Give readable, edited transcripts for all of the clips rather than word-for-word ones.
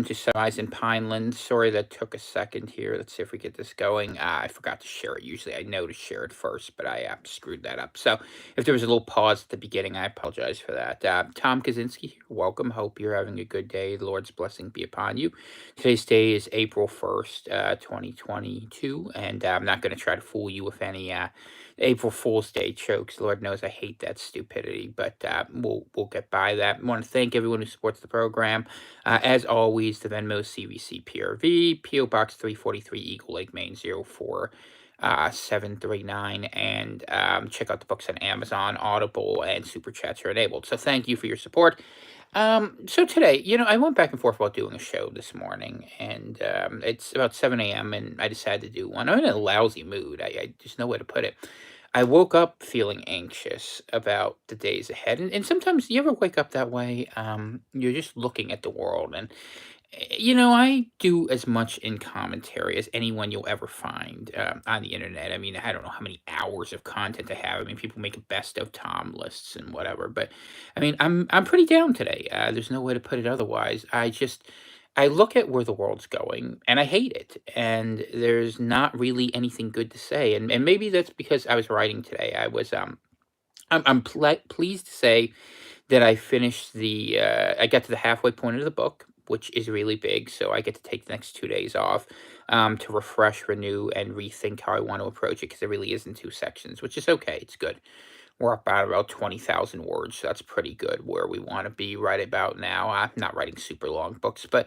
Just some eyes in Pineland. Sorry that took a second here. Let's see if we get this going. I forgot to share it. Usually I know to share it first, but I screwed that up. So if there was a little pause at the beginning, I apologize for that. Tom Kaczynski here. Welcome. Hope you're having a good day. The Lord's blessing be upon you. Today's day is April 1st, 2022, and I'm not going to try to fool you with any April Fool's Day jokes. Lord knows I hate that stupidity, but we'll get by that. I want to thank everyone who supports the program. As always, the Venmo CVC PRV, PO Box 343, Eagle Lake, Maine 04739. And check out the books on Amazon, Audible, and Super Chats are enabled. So thank you for your support. So today, I went back and forth about doing a show this morning, and it's about 7 a.m., and I decided to do one. I'm in a lousy mood. I just no way to put it. I woke up feeling anxious about the days ahead, and sometimes you ever wake up that way? You're just looking at the world, and I do as much in commentary as anyone you'll ever find on the internet. I mean, I don't know how many hours of content I have. I mean, people make a best of Tom lists and whatever, but I mean, I'm pretty down today. There's no way to put it otherwise. I look at where the world's going and I hate it. And there's not really anything good to say. And maybe that's because I was writing today. I'm pleased to say that I finished I got to the halfway point of the book, which is really big. So I get to take the next 2 days off to refresh, renew, and rethink how I want to approach it, because it really is in two sections, which is okay. It's good. We're up at about 20,000 words. So that's pretty good where we want to be right about now. I'm not writing super long books, but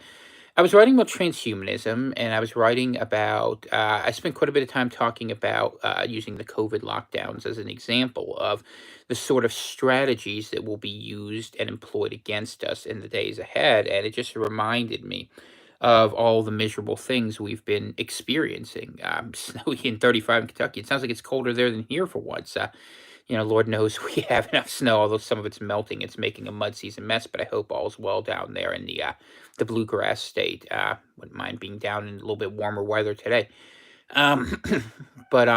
I was writing about transhumanism, and I was writing about. I spent quite a bit of time talking about using the COVID lockdowns as an example of the sort of strategies that will be used and employed against us in the days ahead. And it just reminded me of all the miserable things we've been experiencing. Snowy in 35 in Kentucky. It sounds like it's colder there than here for once. Lord knows we have enough snow, although some of it's melting. It's making a mud season mess, but I hope all's well down there in the bluegrass state. Wouldn't mind being down in a little bit warmer weather today. Um, but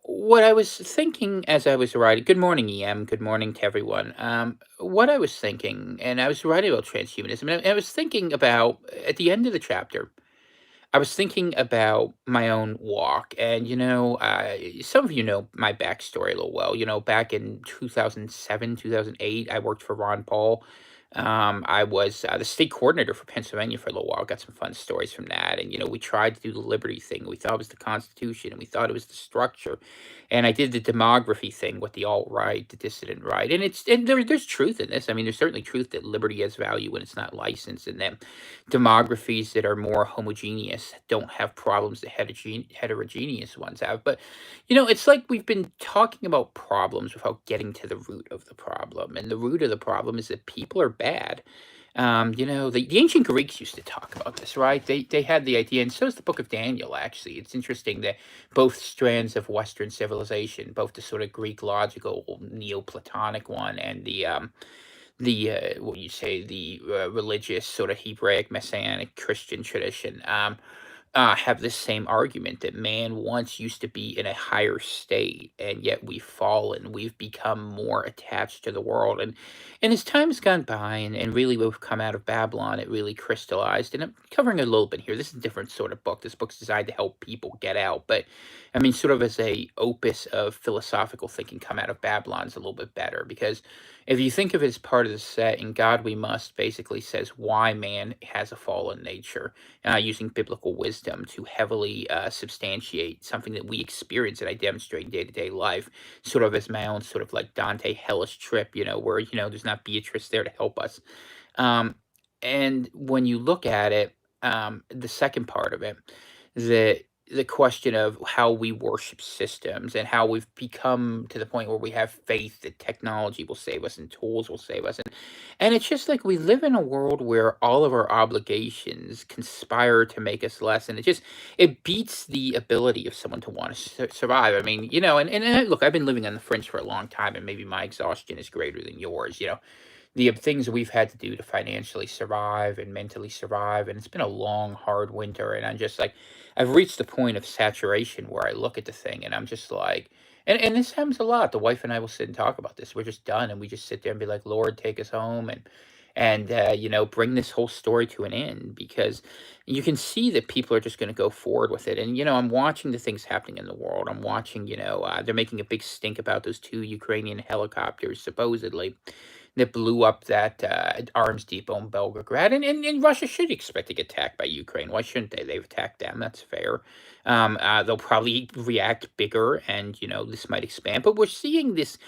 what I was thinking as I was writing, good morning, EM, good morning to everyone. What I was thinking, and I was writing about transhumanism, and I was thinking about, at the end of the chapter, I was thinking about my own walk, and some of you know my backstory a little well. Back in 2007, 2008, I worked for Ron Paul. I was the state coordinator for Pennsylvania for a little while. Got some fun stories from that, and we tried to do the liberty thing. We thought it was the Constitution, and we thought it was the structure. And I did the demography thing with the alt right, the dissident right, and there's truth in this. I mean, there's certainly truth that liberty has value when it's not licensed, and that demographies that are more homogeneous don't have problems that heterogeneous ones have. But it's like we've been talking about problems without getting to the root of the problem, and the root of the problem is that people are bad. The ancient Greeks used to talk about this, right? They had the idea, and so is the Book of Daniel. Actually, it's interesting that both strands of Western civilization, both the sort of Greek logical Neoplatonic one and the what you say, the religious sort of Hebraic Messianic Christian tradition, have this same argument that man once used to be in a higher state, and yet we've fallen. We've become more attached to the world, and as time's gone by, and really we've come out of Babylon, it really crystallized. And I'm covering a little bit here. This is a different sort of book. This book's designed to help people get out, but I mean, sort of as a opus of philosophical thinking, come out of Babylon's a little bit better, because if you think of it as part of the set, in God We Must basically says why man has a fallen nature, using biblical wisdom to heavily substantiate something that we experience and I demonstrate in day to day life, sort of as my own sort of like Dante hellish trip, where, there's not Beatrice there to help us. Um, and when you look at it, the second part of it, the question of how we worship systems and how we've become to the point where we have faith that technology will save us and tools will save us. And it's just like we live in a world where all of our obligations conspire to make us less. And it beats the ability of someone to want to survive. I mean, and look, I've been living on the fringe for a long time, and maybe my exhaustion is greater than yours. The things we've had to do to financially survive and mentally survive. And it's been a long, hard winter. And I'm just like, I've reached the point of saturation where I look at the thing and I'm just like, and this happens a lot. The wife and I will sit and talk about this. We're just done, and we just sit there and be like, Lord, take us home. and bring this whole story to an end, because you can see that people are just going to go forward with it. And I'm watching the things happening in the world. I'm watching, they're making a big stink about those two Ukrainian helicopters supposedly that blew up that arms depot in Belgorod. And Russia should expect to get attacked by Ukraine. Why shouldn't they? They've attacked them. That's fair. They'll probably react bigger, and this might expand. But we're seeing this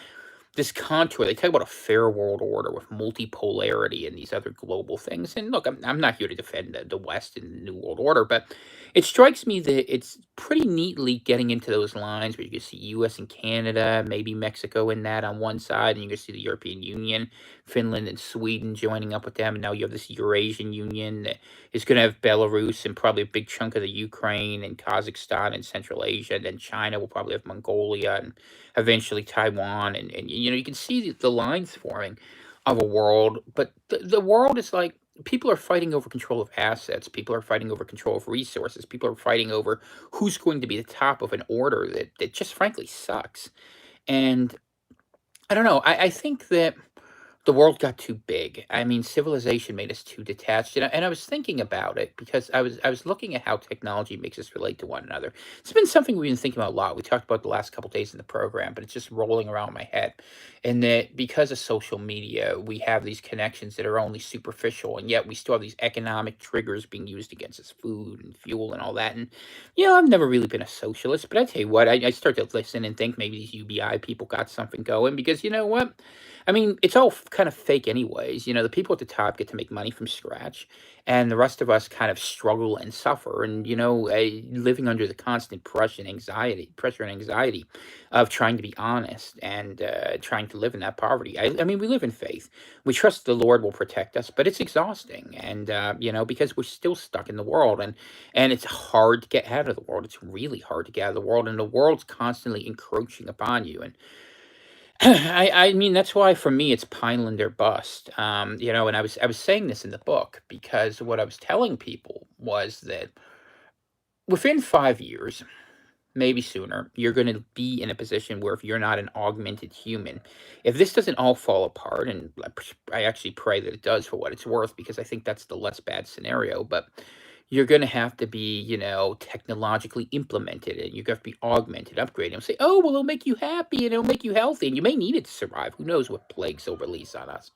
contour. They talk about a fair world order with multipolarity and these other global things. And look, I'm not here to defend the West and the New World Order, but it strikes me that it's pretty neatly getting into those lines where you can see U.S. and Canada, maybe Mexico in that on one side, and you can see the European Union, Finland and Sweden joining up with them. And now you have this Eurasian Union that is going to have Belarus and probably a big chunk of the Ukraine and Kazakhstan and Central Asia. And then China will probably have Mongolia and eventually Taiwan. And you can see the lines forming of a world. But the world is like, people are fighting over control of assets. People are fighting over control of resources. People are fighting over who's going to be the top of an order that just frankly sucks. And I don't know. I think that the world got too big. I mean, civilization made us too detached. And I was thinking about it because I was looking at how technology makes us relate to one another. It's been something we've been thinking about a lot. We talked about the last couple days in the program, but it's just rolling around my head. And that because of social media, we have these connections that are only superficial, and yet we still have these economic triggers being used against us, food and fuel and all that. And I've never really been a socialist, but I tell you what, I start to listen and think maybe these UBI people got something going, because you know what? I mean, it's all kind of fake anyways. The people at the top get to make money from scratch, and the rest of us kind of struggle and suffer, and living under the constant pressure and anxiety of trying to be honest, and trying to live in that poverty. I mean, we live in faith. We trust the Lord will protect us, but it's exhausting, and because we're still stuck in the world, and it's hard to get out of the world. It's really hard to get out of the world, and the world's constantly encroaching upon you. And I mean, that's why for me it's Pineland or bust. And I was saying this in the book, because what I was telling people was that within 5 years, maybe sooner, you're going to be in a position where, if you're not an augmented human, if this doesn't all fall apart, and I actually pray that it does for what it's worth, because I think that's the less bad scenario, but you're going to have to be, technologically implemented, and you're going to be augmented, upgraded, and say, oh, well, it'll make you happy and it'll make you healthy, and you may need it to survive. Who knows what plagues will release on us?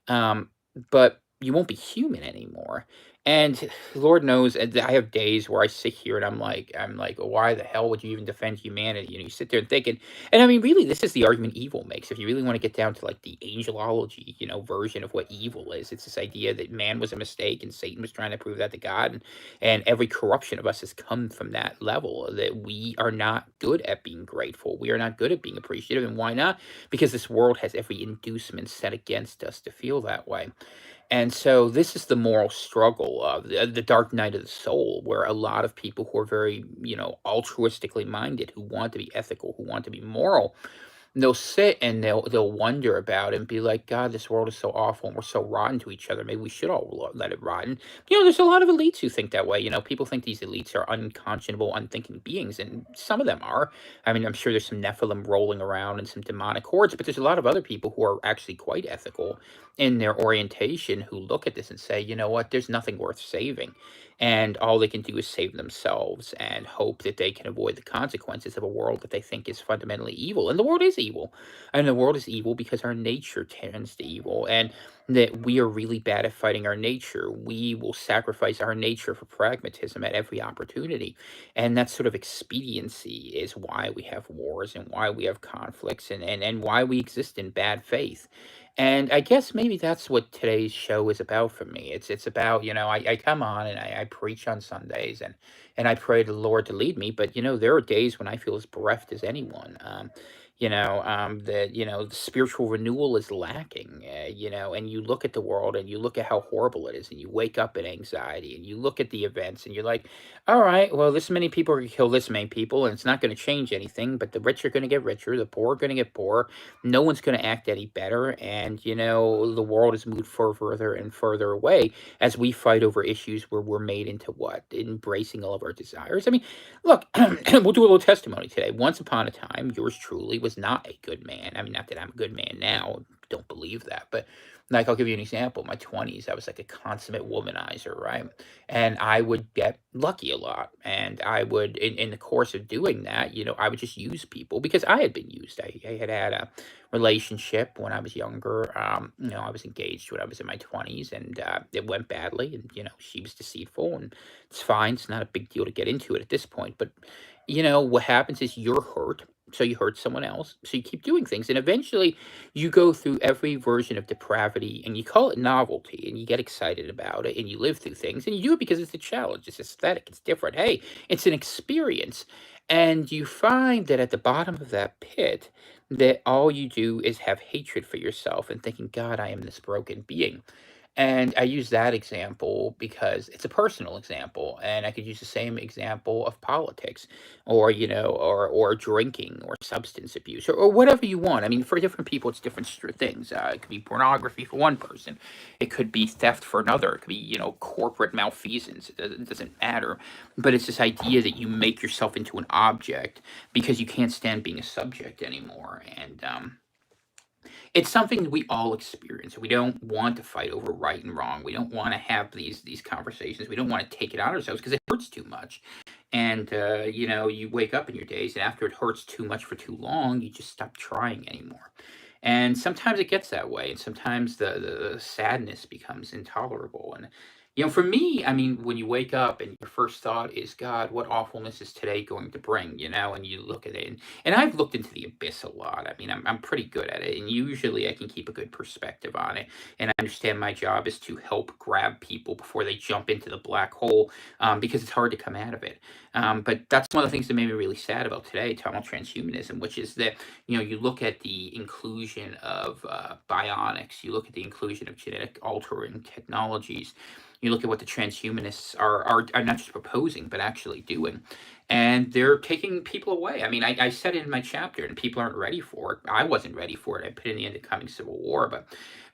Um, but you won't be human anymore. And Lord knows, I have days where I sit here and I'm like, why the hell would you even defend humanity? You sit there and thinking, and I mean, really, this is the argument evil makes. If you really want to get down to like the angelology, version of what evil is, it's this idea that man was a mistake and Satan was trying to prove that to God, and every corruption of us has come from that level, that we are not good at being grateful. We are not good at being appreciative. And why not? Because this world has every inducement set against us to feel that way. And so this is the moral struggle of the dark night of the soul, where a lot of people who are very, altruistically minded, who want to be ethical, who want to be moral, they'll sit and they'll wonder about it and be like, God, this world is so awful and we're so rotten to each other. Maybe we should all let it rot. And there's a lot of elites who think that way. People think these elites are unconscionable, unthinking beings, and some of them are. I mean, I'm sure there's some Nephilim rolling around and some demonic hordes, but there's a lot of other people who are actually quite ethical in their orientation, who look at this and say, you know what, there's nothing worth saving. And all they can do is save themselves and hope that they can avoid the consequences of a world that they think is fundamentally evil. And the world is evil. And the world is evil because our nature tends to evil. And that we are really bad at fighting our nature. We will sacrifice our nature for pragmatism at every opportunity. And that sort of expediency is why we have wars and why we have conflicts, and why we exist in bad faith. And I guess maybe that's what today's show is about for me. It's about, I come on and I preach on Sundays, and I pray to the Lord to lead me. But there are days when I feel as bereft as anyone. That the spiritual renewal is lacking. And you look at the world and you look at how horrible it is, and you wake up in anxiety, and you look at the events and you're like, all right, well, this many people are going to kill this many people, and it's not going to change anything. But the rich are going to get richer, the poor are going to get poorer. No one's going to act any better, and the world has moved further and further away as we fight over issues where we're made into what, embracing all of our desires. I mean, look, we'll do a little testimony today. Once upon a time, yours truly was not a good man. I mean, not that I'm a good man now, don't believe that, but like I'll give you an example. In my 20s, I was like a consummate womanizer, right? And I would get lucky a lot, and I would, in the course of doing that, I would just use people because I had been used. I had had a relationship when I was younger. I was engaged when I was in my 20s, and it went badly. And she was deceitful, and it's fine. It's not a big deal to get into it at this point. But what happens is you're hurt, so you hurt someone else, so you keep doing things, and eventually you go through every version of depravity, and you call it novelty, and you get excited about it, and you live through things, and you do it because it's a challenge, it's aesthetic, it's different. Hey, it's an experience. And you find that at the bottom of that pit, that all you do is have hatred for yourself and thinking, God, I am this broken being. And I use that example because it's a personal example, and I could use the same example of politics, or drinking, or substance abuse, or whatever you want. I mean, for different people, it's different things. It could be pornography for one person, it could be theft for another, it could be corporate malfeasance. It doesn't matter, but it's this idea that you make yourself into an object because you can't stand being a subject anymore, and it's something that we all experience. We don't want to fight over right and wrong. We don't want to have these conversations. We don't want to take it on ourselves because it hurts too much. And you wake up in your days, and after it hurts too much for too long, you just stop trying anymore. And sometimes it gets that way, and sometimes the sadness becomes intolerable. And for me, I mean, when you wake up and your first thought is, God, what awfulness is today going to bring? And you look at it, and I've looked into the abyss a lot. I mean, I'm pretty good at it, and usually I can keep a good perspective on it. And I understand my job is to help grab people before they jump into the black hole, because it's hard to come out of it. But that's one of the things that made me really sad about today, tunnel transhumanism, which is that you look at the inclusion of bionics, you look at the inclusion of genetic altering technologies, you look at what the transhumanists are not just proposing, but actually doing. And they're taking people away. I mean, I said it in my chapter, and people aren't ready for it. I wasn't ready for it. I put in the end of coming civil war, but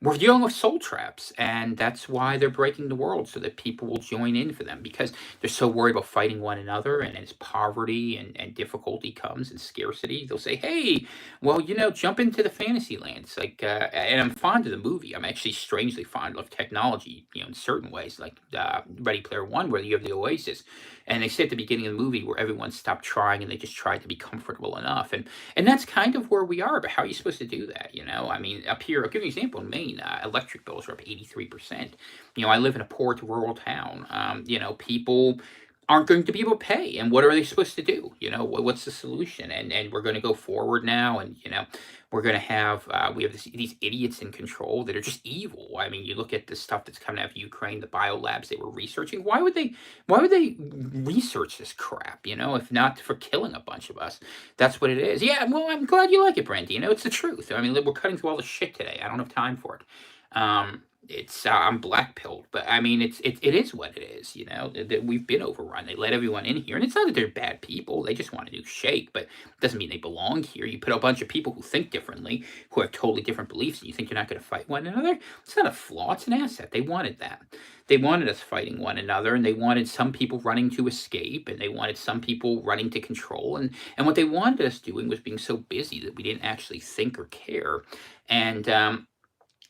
we're dealing with soul traps, and that's why they're breaking the world so that people will join in for them because they're so worried about fighting one another. And as poverty and difficulty comes and scarcity, they'll say, hey, well, jump into the fantasy lands. Like, and I'm fond of the movie. I'm actually strangely fond of technology, in certain ways, like Ready Player One, where you have the Oasis. And they say at the beginning of the movie where everyone stopped trying and they just tried to be comfortable enough. And that's kind of where we are. But how are you supposed to do that? I mean, up here, I'll give you an example. In Maine, electric bills are up 83%. I live in a poor to rural town. People aren't going to be able to pay, and what are they supposed to do? What's the solution? And we're going to go forward now, and we're going to have we have these idiots in control that are just evil. I mean, you look at the stuff that's coming out of Ukraine, the biolabs they were researching. Why would they research this crap? If not for killing a bunch of us. That's what it is. Yeah, well, I'm glad you like it, Brandy. It's the truth. I mean, we're cutting through all the shit today. I don't have time for it. It's I'm black pilled, but I mean, it is what it is. That we've been overrun. They let everyone in here, and it's not that they're bad people. They just want to do shake, but it doesn't mean they belong here. You put a bunch of people who think differently, who have totally different beliefs, and you think you're not going to fight one another. It's not a flaw. It's an asset. They wanted that. They wanted us fighting one another, and they wanted some people running to escape, and they wanted some people running to control, and what they wanted us doing was being so busy that we didn't actually think or care, and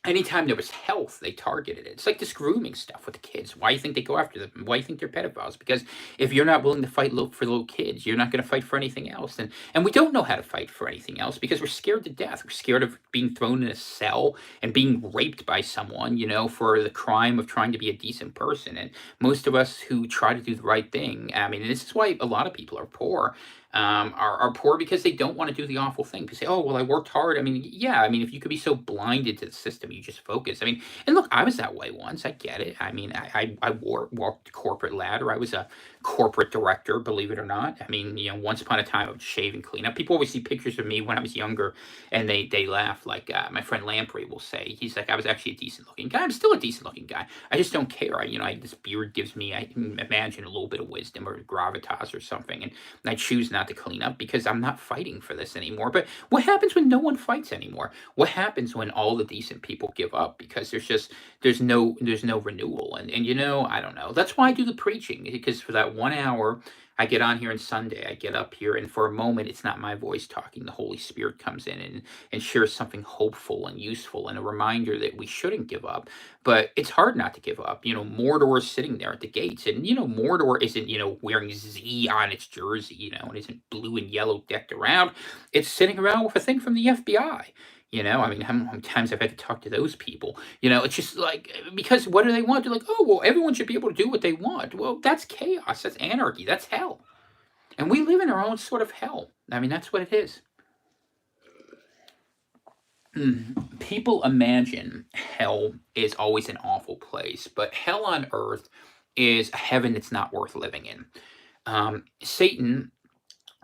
anytime there was health, they targeted it. It's like this grooming stuff with the kids. Why do you think they go after them? Why do you think they're pedophiles? Because if you're not willing to fight for little kids, you're not going to fight for anything else. And we don't know how to fight for anything else because we're scared to death. We're scared of being thrown in a cell and being raped by someone, for the crime of trying to be a decent person. And most of us who try to do the right thing, I mean, this is why a lot of people are poor. Are poor because they don't want to do the awful thing. They say, "Oh, well, I worked hard." I mean, yeah. I mean, if you could be so blinded to the system, you just focus. I mean, and look, I was that way once. I get it. I mean, I walked the corporate ladder. I was a corporate director, believe it or not. I mean, once upon a time, I would shave and clean up. People always see pictures of me when I was younger, and they laugh. Like my friend Lamprey will say, he's like, "I was actually a decent looking guy. I'm still a decent looking guy. I just don't care. This beard gives me, I can imagine, a little bit of wisdom or gravitas or something, and I choose not to clean up because I'm not fighting for this anymore." But what happens when no one fights anymore? What happens when all the decent people give up because there's no renewal? And I don't know. That's why I do the preaching, because for that 1 hour I get on here on Sunday, I get up here, and for a moment, it's not my voice talking. The Holy Spirit comes in and shares something hopeful and useful and a reminder that we shouldn't give up. But it's hard not to give up. Mordor is sitting there at the gates, and Mordor isn't wearing Z on its jersey, and isn't blue and yellow decked around. It's sitting around with a thing from the FBI. I mean, how many times I've had to talk to those people? It's just like, because what do they want? They're like, oh, well, everyone should be able to do what they want. Well, that's chaos. That's anarchy. That's hell. And we live in our own sort of hell. I mean, that's what it is. People imagine hell is always an awful place, but hell on earth is a heaven that's not worth living in. Satan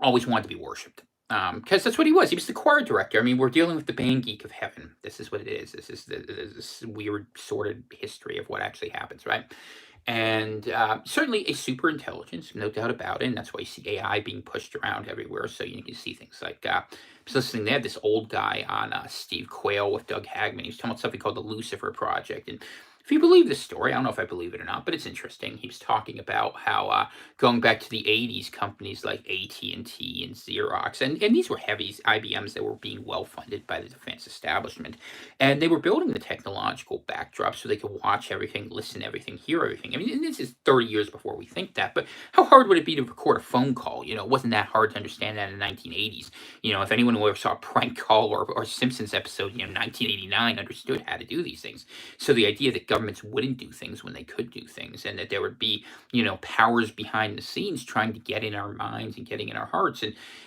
always wanted to be worshipped because that's what he was. He was the choir director. I mean, we're dealing with the band geek of heaven. This is what it is. This is this weird, sordid history of what actually happens, right? And certainly a super intelligence, no doubt about it. And that's why you see AI being pushed around everywhere. So you can see things like, I was listening, they had this old guy on Steve Quayle with Doug Hagman. He was talking about something called the Lucifer Project. And if you believe this story, I don't know if I believe it or not, but it's interesting. He was talking about how going back to the 80s, companies like AT&T and Xerox, and these were heavy IBMs that were being well-funded by the defense establishment. And they were building the technological backdrop so they could watch everything, listen to everything, hear everything. I mean, and this is 30 years before we think that, but how hard would it be to record a phone call? It wasn't that hard to understand that in the 1980s. If anyone who ever saw a prank call or Simpsons episode, 1989 understood how to do these things. So the idea that governments wouldn't do things when they could do things, and that there would be, powers behind the scenes trying to get in our minds and getting in our hearts,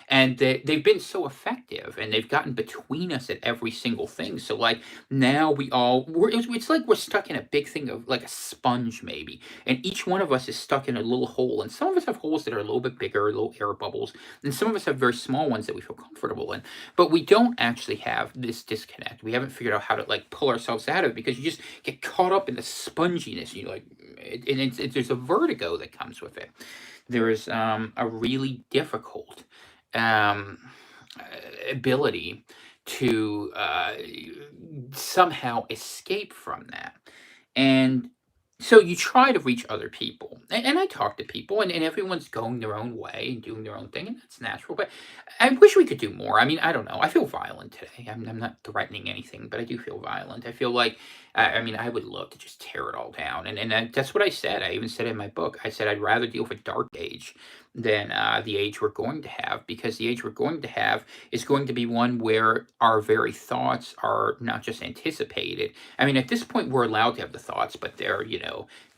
and they've been so effective, and they've gotten between us at every single thing. So like now it's like we're stuck in a big thing of like a sponge maybe, and each one of us is stuck in a little hole, and some of us have holes that are a little bit bigger, little air bubbles, and some of us have very small ones that we feel comfortable in, but we don't actually have this disconnect. We haven't figured out how to like pull ourselves out of it, because you just get caught up in the sponginess. There's a vertigo that comes with it. There is a really difficult um, ability to somehow escape from that. And so you try to reach other people. And I talk to people, and everyone's going their own way and doing their own thing, and that's natural. But I wish we could do more. I mean, I don't know. I feel violent today. I'm not threatening anything, but I do feel violent. I feel like, I mean, I would love to just tear it all down. That's what I said. I even said in my book, I said I'd rather deal with a dark age than the age we're going to have, because the age we're going to have is going to be one where our very thoughts are not just anticipated. I mean, at this point, we're allowed to have the thoughts, but they're,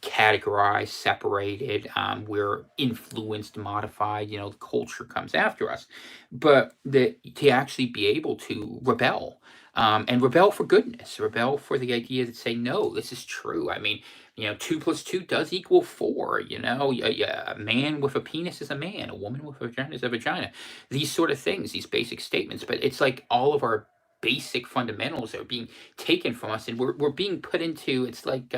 categorized, separated. We're influenced, modified. The culture comes after us. But to actually be able to rebel, and rebel for goodness, rebel for the idea that say, no, this is true. I mean, 2 + 2 does equal 4. A man with a penis is a man, a woman with a vagina is a vagina. These sort of things, these basic statements. But it's like all of our basic fundamentals are being taken from us, and we're being put into, it's like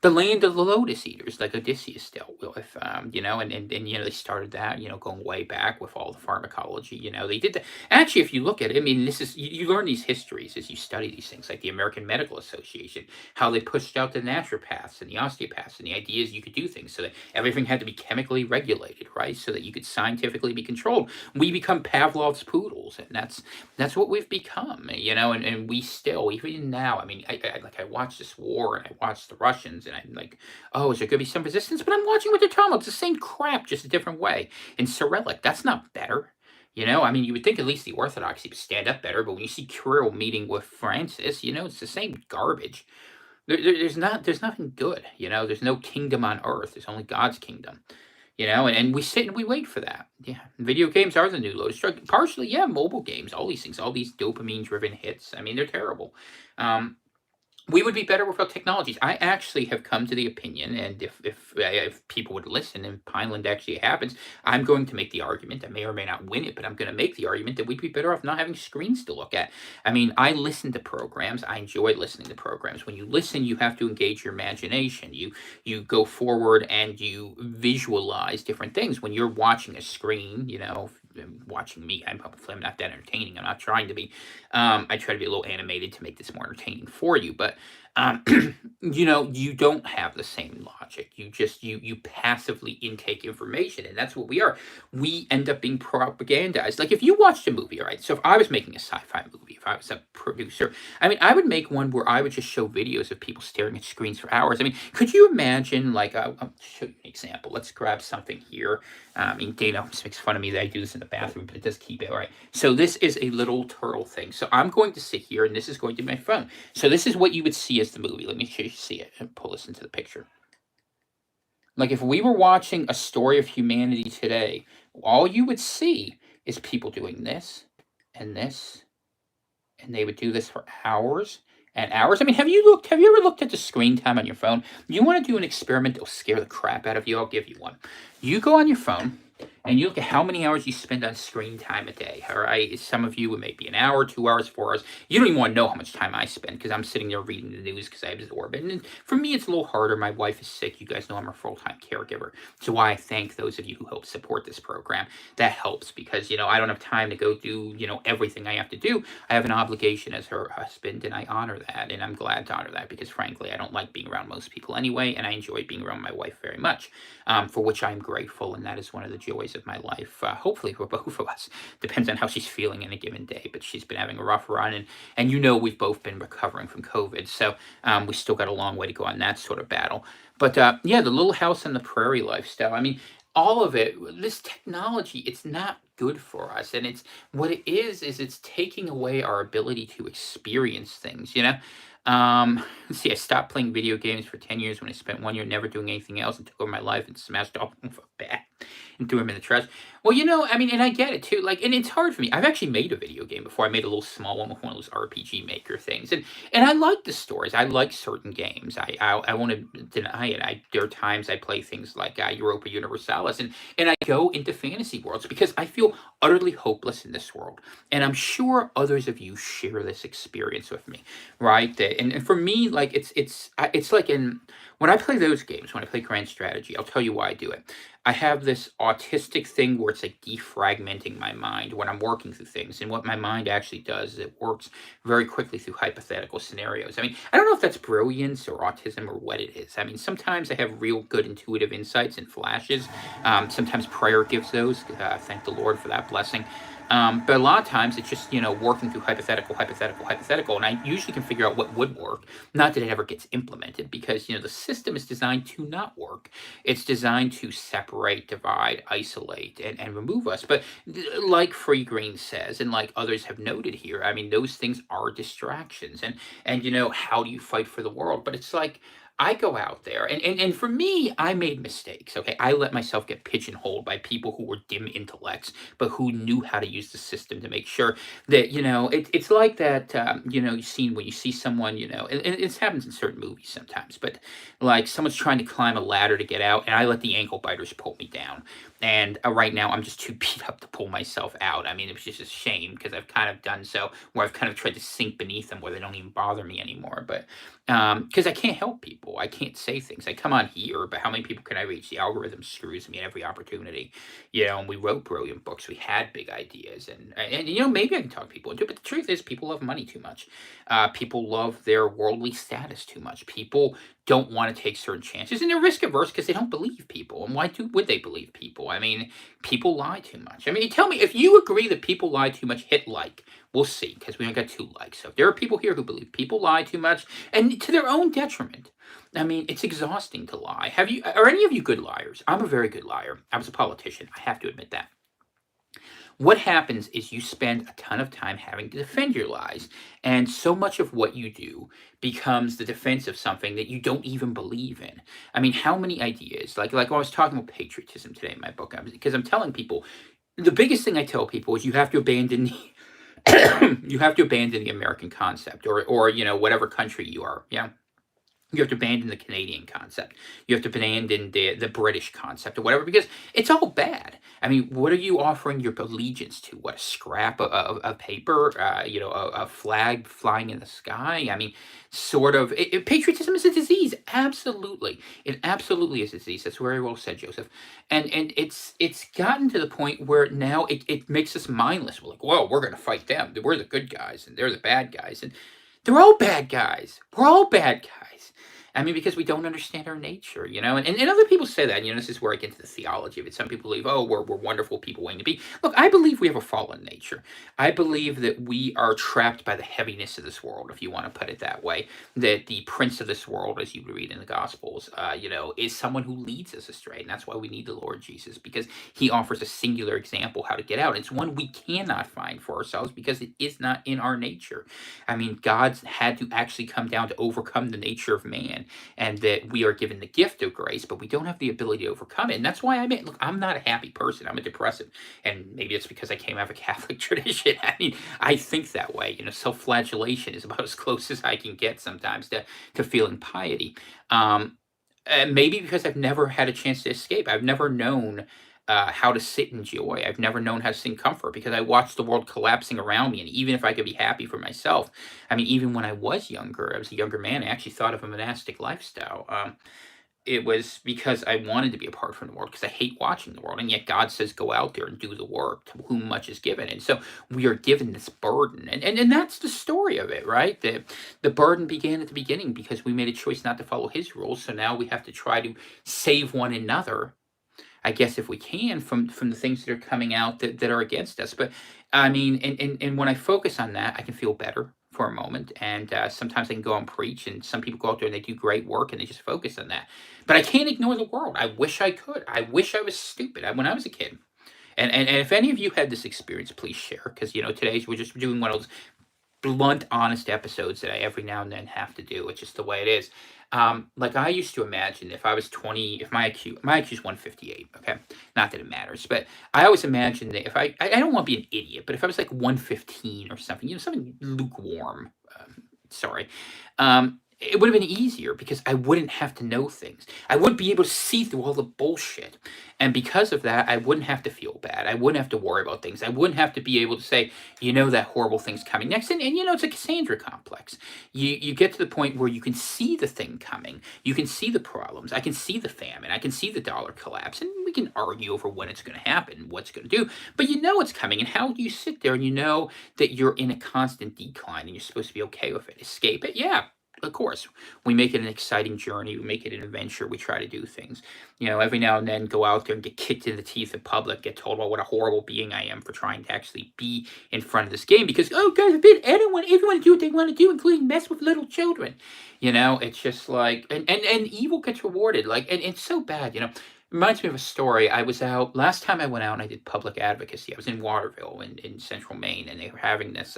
the land of the lotus eaters, like Odysseus dealt with, and they started that, going way back with all the pharmacology. They did that. Actually, if you look at it, I mean, this is you learn these histories as you study these things, like the American Medical Association, how they pushed out the naturopaths and the osteopaths, and the ideas you could do things so that everything had to be chemically regulated, right? So that you could scientifically be controlled. We become Pavlov's poodles, and that's what we've become, and we still, even now, I mean, I watch this war, and I watch the Russians, and I'm like, oh, is there going to be some resistance? But I'm watching what they're talking about. It's the same crap, just a different way. In Cyrillic, that's not better. I mean, you would think at least the Orthodoxy would stand up better, but when you see Kirill meeting with Francis, it's the same garbage. There's nothing good. There's no kingdom on earth. There's only God's kingdom. And we sit and we wait for that. Yeah, video games are the new lotus drug. Partially, yeah, mobile games, all these things, all these dopamine-driven hits. I mean, they're terrible. We would be better without technologies. I actually have come to the opinion, and if people would listen, and Pineland actually happens, I'm going to make the argument. I may or may not win it, but I'm going to make the argument that we'd be better off not having screens to look at. I mean, I listen to programs. I enjoy listening to programs. When you listen, you have to engage your imagination. You go forward and you visualize different things. When you're watching a screen, watching me, I'm not that entertaining. I'm not trying to be. I try to be a little animated to make this more entertaining for you. But um, you don't have the same logic. You passively intake information, and that's what we are. We end up being propagandized. Like if you watched a movie, all right. So if I was making a sci-fi movie, if I was a producer, I mean, I would make one where I would just show videos of people staring at screens for hours. I mean, could you imagine? Like, I'll show you an example. Let's grab something here. I mean, Dana makes fun of me that I do this in the bathroom, but it does keep it all right. So this is a little turtle thing. So I'm going to sit here, and this is going to be my phone. So this is what you would see as the movie. Let me show you see it and pull this into the picture. Like if we were watching a story of humanity today, all you would see is people doing this and this, and they would do this for hours and hours. I mean, have you ever looked at the screen time on your phone? You want to do an experiment that'll scare the crap out of you? I'll give you one. You go on your phone and you look at how many hours you spend on screen time a day. All right, some of you it may be an hour, 2 hours, 4 hours. You don't even want to know how much time I spend because I'm sitting there reading the news because I absorb it. And for me, it's a little harder. My wife is sick. You guys know I'm a full-time caregiver, so I thank those of you who help support this program. That helps because I don't have time to go do everything I have to do. I have an obligation as her husband, and I honor that, and I'm glad to honor that because frankly, I don't like being around most people anyway, and I enjoy being around my wife very much, for which I'm grateful, and that is one of the joys of my life. Hopefully for both of us. Depends on how she's feeling in a given day, but she's been having a rough run, and we've both been recovering from COVID, so we still got a long way to go on that sort of battle. But yeah, the little house on the prairie lifestyle. I mean, all of it. This technology, it's not good for us, and it's what it is it's taking away our ability to experience things. Let's see, I stopped playing video games for 10 years when I spent 1 year never doing anything else and took over my life and smashed all of a bat and threw him in the trash. Well, I mean, and I get it too. Like, and it's hard for me. I've actually made a video game before. I made a little small one with one of those RPG Maker things, and I like the stories. I like certain games. I won't deny it. There are times I play things like Europa Universalis, and I go into fantasy worlds because I feel utterly hopeless in this world, and I'm sure others of you share this experience with me, right? And for me, like it's like when I play those games, when I play Grand Strategy, I'll tell you why I do it. I have this autistic thing where it's like defragmenting my mind when I'm working through things. And what my mind actually does is it works very quickly through hypothetical scenarios. I mean, I don't know if that's brilliance or autism or what it is. I mean, sometimes I have real good intuitive insights and flashes. Sometimes prayer gives those. Thank the Lord for that blessing. But a lot of times it's just, working through hypothetical, and I usually can figure out what would work. Not that it ever gets implemented because, the system is designed to not work. It's designed to separate, divide, isolate, and remove us. But like Free Green says, and like others have noted here, I mean, those things are distractions. And how do you fight for the world? But it's like, I go out there and for me, I made mistakes. Okay. I let myself get pigeonholed by people who were dim intellects, but who knew how to use the system to make sure that, it's like that, you've seen when you see someone, and it happens in certain movies sometimes, but like someone's trying to climb a ladder to get out, and I let the ankle biters pull me down. And right now, I'm just too beat up to pull myself out. I mean, it was just a shame because I've kind of done so where I've kind of tried to sink beneath them where they don't even bother me anymore. But because I can't help people, I can't say things. I come on here, but how many people can I reach? The algorithm screws me at every opportunity. And we wrote brilliant books. We had big ideas, and maybe I can talk people into it. But the truth is, people love money too much. People love their worldly status too much. People don't want to take certain chances, and they're risk averse because they don't believe people. And why would they believe people? I mean, people lie too much. I mean, tell me if you agree that people lie too much. Hit like. We'll see, because we only got 2 likes. So if there are people here who believe people lie too much, and to their own detriment. I mean, it's exhausting to lie. Are any of you good liars? I'm a very good liar. I was a politician. I have to admit that. What happens is you spend a ton of time having to defend your lies, and so much of what you do becomes the defense of something that you don't even believe in. I mean, how many ideas? Like I was talking about patriotism today in my book, because I'm telling people, the biggest thing I tell people is you have to abandon you have to abandon the American concept, or whatever country you are. Yeah. You have to abandon the Canadian concept. You have to abandon the British concept or whatever, because it's all bad. I mean, what are you offering your allegiance to? What, a scrap of paper? A flag flying in the sky? I mean, sort of. Patriotism is a disease. Absolutely. It absolutely is a disease. That's very well said, Joseph. And it's gotten to the point where now it makes us mindless. We're like, well, we're going to fight them. We're the good guys and they're the bad guys. And They're all bad guys. We're all bad guys. I mean, because we don't understand our nature, and other people say that, this is where I get into the theology of it. Some people believe, oh, we're wonderful people waiting to be. Look, I believe we have a fallen nature. I believe that we are trapped by the heaviness of this world, if you want to put it that way. That the prince of this world, as you read in the Gospels, is someone who leads us astray. And that's why we need the Lord Jesus, because he offers a singular example how to get out. It's one we cannot find for ourselves because it is not in our nature. I mean, God's had to actually come down to overcome the nature of man, and that we are given the gift of grace, but we don't have the ability to overcome it. And that's why look, I'm not a happy person. I'm a depressive. And maybe it's because I came out of a Catholic tradition. I mean, I think that way. Self-flagellation is about as close as I can get sometimes to feeling piety. And maybe because I've never had a chance to escape. I've never known how to sit in joy. I've never known how to sit in comfort because I watched the world collapsing around me. And even if I could be happy for myself, I mean, even when I was younger, I was a younger man, I actually thought of a monastic lifestyle. It was because I wanted to be apart from the world because I hate watching the world. And yet God says, go out there and do the work to whom much is given. And so we are given this burden. And that's the story of it, right? The burden began at the beginning because we made a choice not to follow his rules. So now we have to try to save one another, I guess, if we can, from the things that are coming out that are against us. But I mean, and when I focus on that, I can feel better for a moment. And sometimes I can go and preach, and some people go out there and they do great work and they just focus on that. But I can't ignore the world. I wish I could. I wish I was stupid when I was a kid. And if any of you had this experience, please share. Because, today's we're just doing one of those blunt, honest episodes that I every now and then have to do. It's just the way it is. Like I used to imagine if I was 20, if my IQ is 158, okay? Not that it matters, but I always imagined that if I don't want to be an idiot, but if I was like 115 or something, something lukewarm, sorry, it would have been easier because I wouldn't have to know things. I wouldn't be able to see through all the bullshit. And because of that, I wouldn't have to feel bad. I wouldn't have to worry about things. I wouldn't have to be able to say, that horrible thing's coming next. And it's a Cassandra complex. You get to the point where you can see the thing coming. You can see the problems. I can see the famine. I can see the dollar collapse. And we can argue over when it's going to happen, what's going to do. But it's coming. And how do you sit there and that you're in a constant decline and you're supposed to be okay with it? Escape it? Yeah. Of course, we make it an exciting journey. We make it an adventure. We try to do things. Every now and then go out there and get kicked in the teeth in public, get told about what a horrible being I am for trying to actually be in front of this game because, oh, God forbid, everyone to do what they want to do, including mess with little children. It's just like, and evil gets rewarded. Like, and it's so bad, Reminds me of a story. I was out last time I went out and I did public advocacy. I was in Waterville in central Maine, and they were having this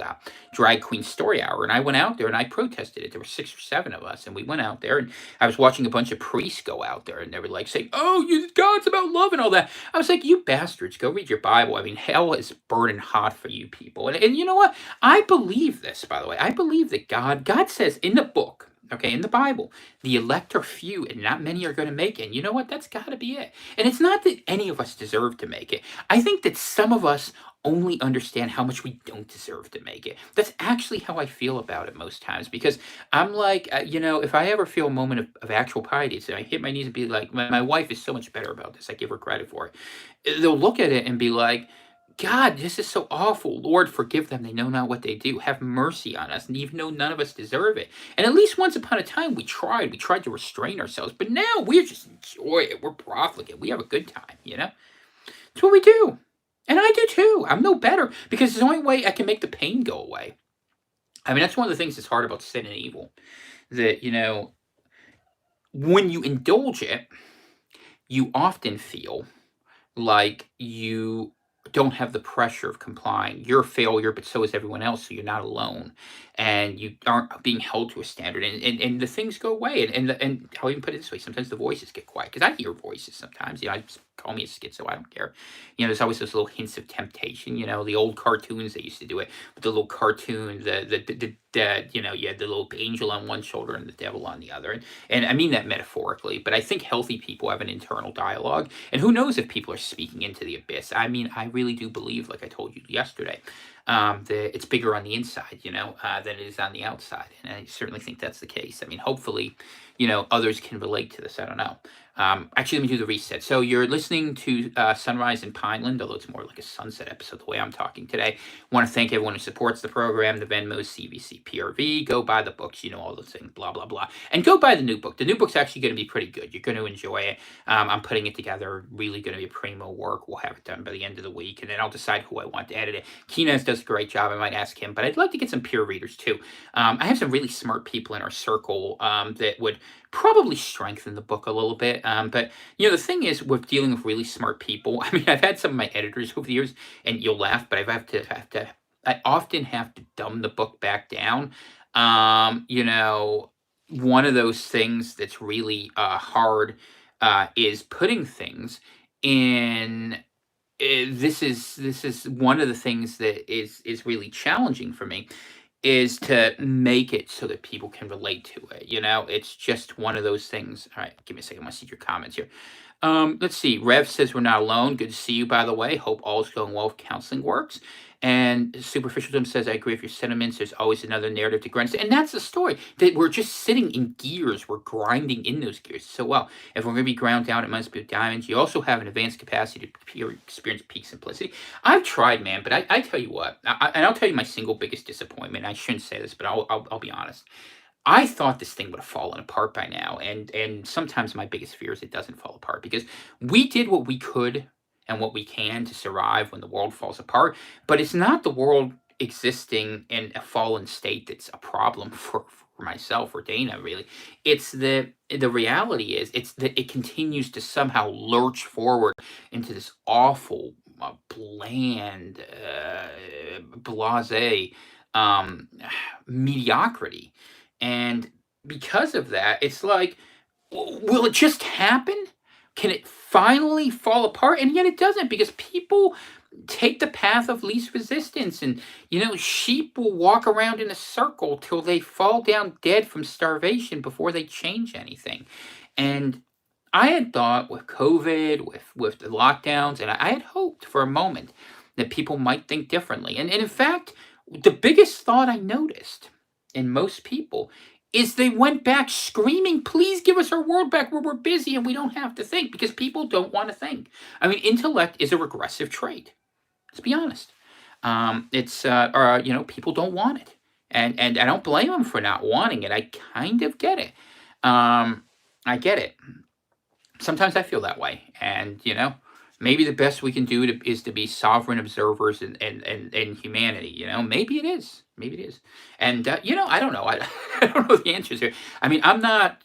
drag queen story hour. And I went out there and I protested it. There were 6 or 7 of us, and we went out there, and I was watching a bunch of priests go out there, and they were like saying, "Oh, God's about love and all that." I was like, "You bastards, go read your Bible. I mean, hell is burning hot for you people." And you know what? I believe this, by the way. I believe that God says in the book. Okay, in the Bible, the elect are few and not many are going to make it. And you know what? That's got to be it. And it's not that any of us deserve to make it. I think that some of us only understand how much we don't deserve to make it. That's actually how I feel about it most times because I'm like, if I ever feel a moment of actual piety, so I hit my knees and be like, my wife is so much better about this. I give her credit for it. They'll look at it and be like, God, this is so awful. Lord, forgive them. They know not what they do. Have mercy on us. And even though none of us deserve it. And at least once upon a time, we tried. We tried to restrain ourselves. But now we just enjoy it. We're profligate. We have a good time, It's what we do. And I do too. I'm no better because it's the only way I can make the pain go away. I mean, that's one of the things that's hard about sin and evil. That, when you indulge it, you often feel like you don't have the pressure of complying. You're a failure, but so is everyone else, so you're not alone. And you aren't being held to a standard. And the things go away. And I'll even put it this way. Sometimes the voices get quiet. Because I hear voices sometimes. I just call me a schizo. I don't care. There's always those little hints of temptation. The old cartoons, they used to do it. With the little cartoon, you had the little angel on one shoulder and the devil on the other. And I mean that metaphorically. But I think healthy people have an internal dialogue. And who knows if people are speaking into the abyss. I mean, I really do believe, like I told you yesterday, that it's bigger on the inside, than it is on the outside. And I certainly think that's the case. I mean, hopefully, others can relate to this. I don't know. Actually, let me do the reset. So you're listening to Sunrise in Pineland, although it's more like a sunset episode the way I'm talking today. Want to thank everyone who supports the program, the Venmos, CVC, PRV. Go buy the books, all those things, blah, blah, blah. And go buy the new book. The new book's actually going to be pretty good. You're going to enjoy it. I'm putting it together, really going to be primo work. We'll have it done by the end of the week, and then I'll decide who I want to edit it. Keenan does a great job. I might ask him, but I'd like to get some peer readers too. I have some really smart people in our circle that would probably strengthen the book a little bit. But the thing is, with dealing with really smart people, I mean, I've had some of my editors over the years, and you'll laugh, but I often have to dumb the book back down. One of those things that's really hard is putting things in. This is one of the things that is really challenging for me, is to make it so that people can relate to it. It's just one of those things. All right, give me a second. I want to see your comments here. Let's see. Rev says we're not alone. Good to see you, by the way. Hope all is going well if counseling works. And Superficialdom says, I agree with your sentiments. There's always another narrative to grind. And that's the story, that we're just sitting in gears. We're grinding in those gears so well. If we're going to be ground down, it must be with diamonds. You also have an advanced capacity to experience peak simplicity. I've tried, man, but I tell you what, and I'll tell you my single biggest disappointment. I shouldn't say this, but I'll be honest. I thought this thing would have fallen apart by now, and sometimes my biggest fear is it doesn't fall apart, because we did what we could and what we can to survive when the world falls apart, but it's not the world existing in a fallen state that's a problem for myself or Dana, really. It's the reality is it's that it continues to somehow lurch forward into this awful, bland, blase um, mediocrity. And because of that, it's like, will it just happen? Can it finally fall apart? And yet it doesn't, because people take the path of least resistance. And, sheep will walk around in a circle till they fall down dead from starvation before they change anything. And I had thought with COVID, with the lockdowns, and I had hoped for a moment that people might think differently. And in fact, the biggest thought I noticed in most people is they went back screaming, please give us our world back where we're busy and we don't have to think, because people don't want to think. I mean, intellect is a regressive trait. Let's be honest. People don't want it. And I don't blame them for not wanting it. I kind of get it. I get it. Sometimes I feel that way. And, maybe the best we can do is to be sovereign observers in humanity. Maybe it is. Maybe it is. And I don't know. I don't know the answers here. I mean, I'm not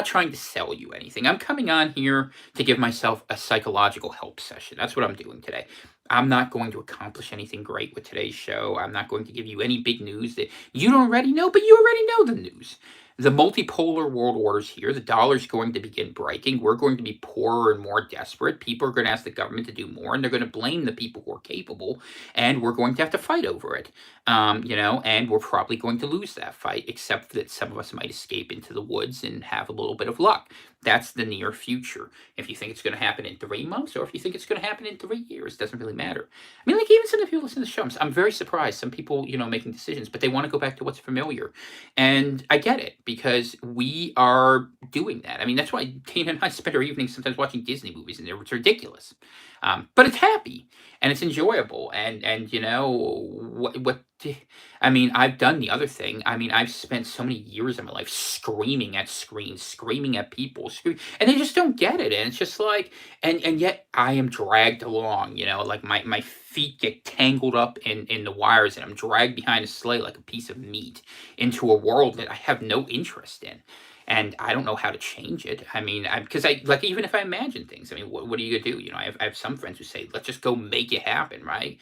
trying to sell you anything. I'm coming on here to give myself a psychological help session. That's what I'm doing today. I'm not going to accomplish anything great with today's show. I'm not going to give you any big news that you don't already know, but you already know the news. The multipolar world order is here. The dollar's going to begin breaking. We're going to be poorer and more desperate. People are going to ask the government to do more, and they're going to blame the people who are capable, and we're going to have to fight over it. And we're probably going to lose that fight, except that some of us might escape into the woods and have a little bit of luck. That's the near future. If you think it's going to happen in 3 months, or if you think it's going to happen in 3 years, doesn't really matter. I mean, like, even some of the people listen to the show, I'm very surprised. Some people, making decisions, but they want to go back to what's familiar. And I get it, because we are doing that. I mean, that's why Tina and I spend our evenings sometimes watching Disney movies, and it's ridiculous. But it's happy, and it's enjoyable, and I mean, I've done the other thing. I mean, I've spent so many years of my life screaming at screens, screaming at people, and they just don't get it. And it's just like, and yet I am dragged along, like my feet get tangled up in the wires, and I'm dragged behind a sleigh like a piece of meat into a world that I have no interest in. And I don't know how to change it. I mean, because even if I imagine things, I mean, what are you gonna do? I have some friends who say, let's just go make it happen, right?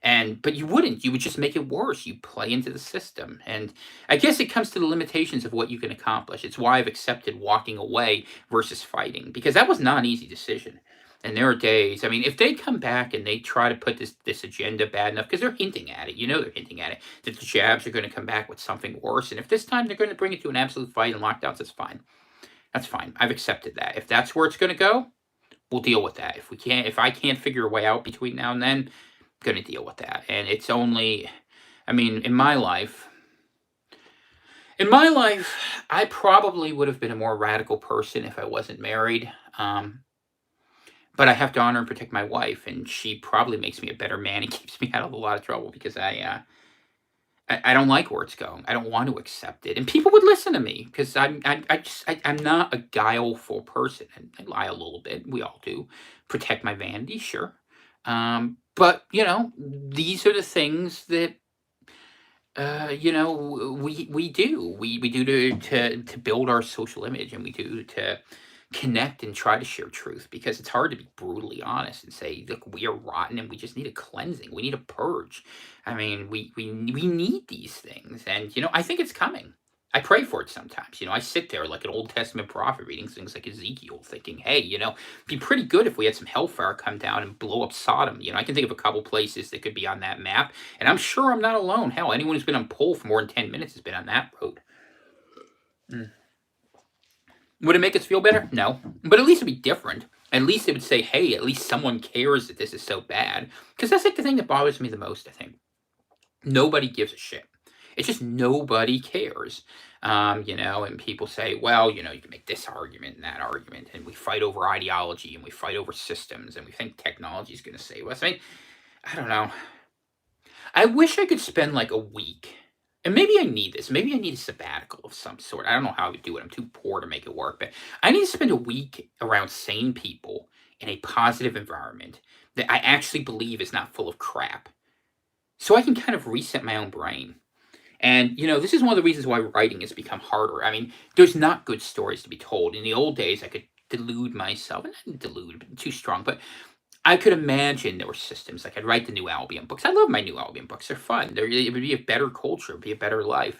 But you wouldn't. You would just make it worse. You play into the system. And I guess it comes to the limitations of what you can accomplish. It's why I've accepted walking away versus fighting, because that was not an easy decision. And there are days, I mean, if they come back and they try to put this agenda bad enough, because they're hinting at it, they're hinting at it, that the jabs are going to come back with something worse. And if this time they're going to bring it to an absolute fight and lockdowns, that's fine. That's fine. I've accepted that. If that's where it's going to go, we'll deal with that. If I can't figure a way out between now and then, I'm going to deal with that. And it's only, I mean, in my life, I probably would have been a more radical person if I wasn't married. Um, but I have to honor and protect my wife, and she probably makes me a better man and keeps me out of a lot of trouble because I don't like where it's going. I don't want to accept it, and people would listen to me because I'm not a guileful person. I lie a little bit. We all do. Protect my vanity, sure. But these are the things that we do. We do to build our social image, and we do to connect and try to share truth because it's hard to be brutally honest and say, look, we are rotten and we just need a cleansing. We need a purge. I mean, we need these things, and I think it's coming. I pray for it sometimes. I sit there like an Old Testament prophet reading things like Ezekiel, thinking, hey, it'd be pretty good if we had some hellfire come down and blow up Sodom. I can think of a couple places that could be on that map, and I'm sure I'm not alone. Hell, anyone who's been on pole for more than 10 minutes has been on that road. Mm. Would it make us feel better? No. But at least it'd be different. At least it would say, hey, at least someone cares that this is so bad. Because that's like the thing that bothers me the most, I think. Nobody gives a shit. It's just nobody cares. And people say, well, you can make this argument and that argument, and we fight over ideology, and we fight over systems, and we think technology is going to save us. I mean, I don't know. I wish I could spend like a week, and maybe I need this. Maybe I need a sabbatical of some sort. I don't know how I would do it. I'm too poor to make it work, but I need to spend a week around sane people in a positive environment that I actually believe is not full of crap, so I can kind of reset my own brain. And this is one of the reasons why writing has become harder. I mean, there's not good stories to be told. In the old days, I could delude myself, and not delude, too strong, but I could imagine there were systems. Like I'd write the New Albion books. I love my New Albion books. They're fun. It would be a better culture, it'd be a better life.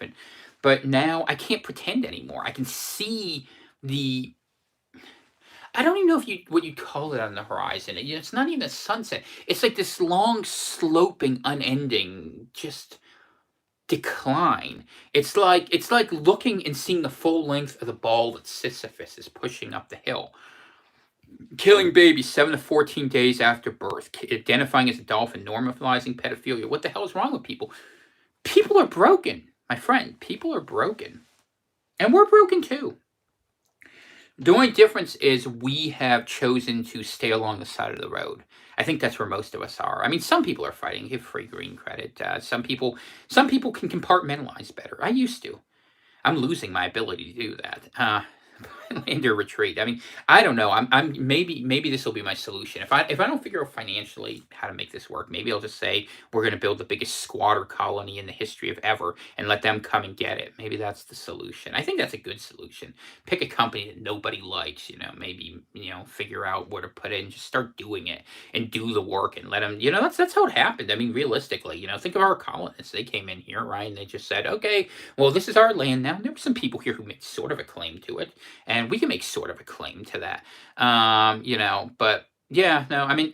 But now I can't pretend anymore. I can see the. I don't even know what you call it on the horizon. It's not even a sunset. It's like this long, sloping, unending, just decline. It's like looking and seeing the full length of the ball that Sisyphus is pushing up the hill. Killing babies 7 to 14 days after birth, identifying as a dolphin, normalizing pedophilia. What the hell is wrong with people? People are broken, my friend. People are broken. And we're broken too. The only difference is we have chosen to stay along the side of the road. I think that's where most of us are. I mean, some people are fighting. Give free green credit. Some people can compartmentalize better. I used to. I'm losing my ability to do that. Land or retreat. I mean, I don't know. Maybe this will be my solution. If I don't figure out financially how to make this work, maybe I'll just say we're going to build the biggest squatter colony in the history of ever and let them come and get it. Maybe that's the solution. I think that's a good solution. Pick a company that nobody likes. Maybe figure out where to put it and just start doing it and do the work and let them. That's how it happened. I mean, realistically, think of our colonists. They came in here, right? And they just said, okay, well, this is our land now. There were some people here who made sort of a claim to it, and we can make sort of a claim to that. But yeah, no, I mean,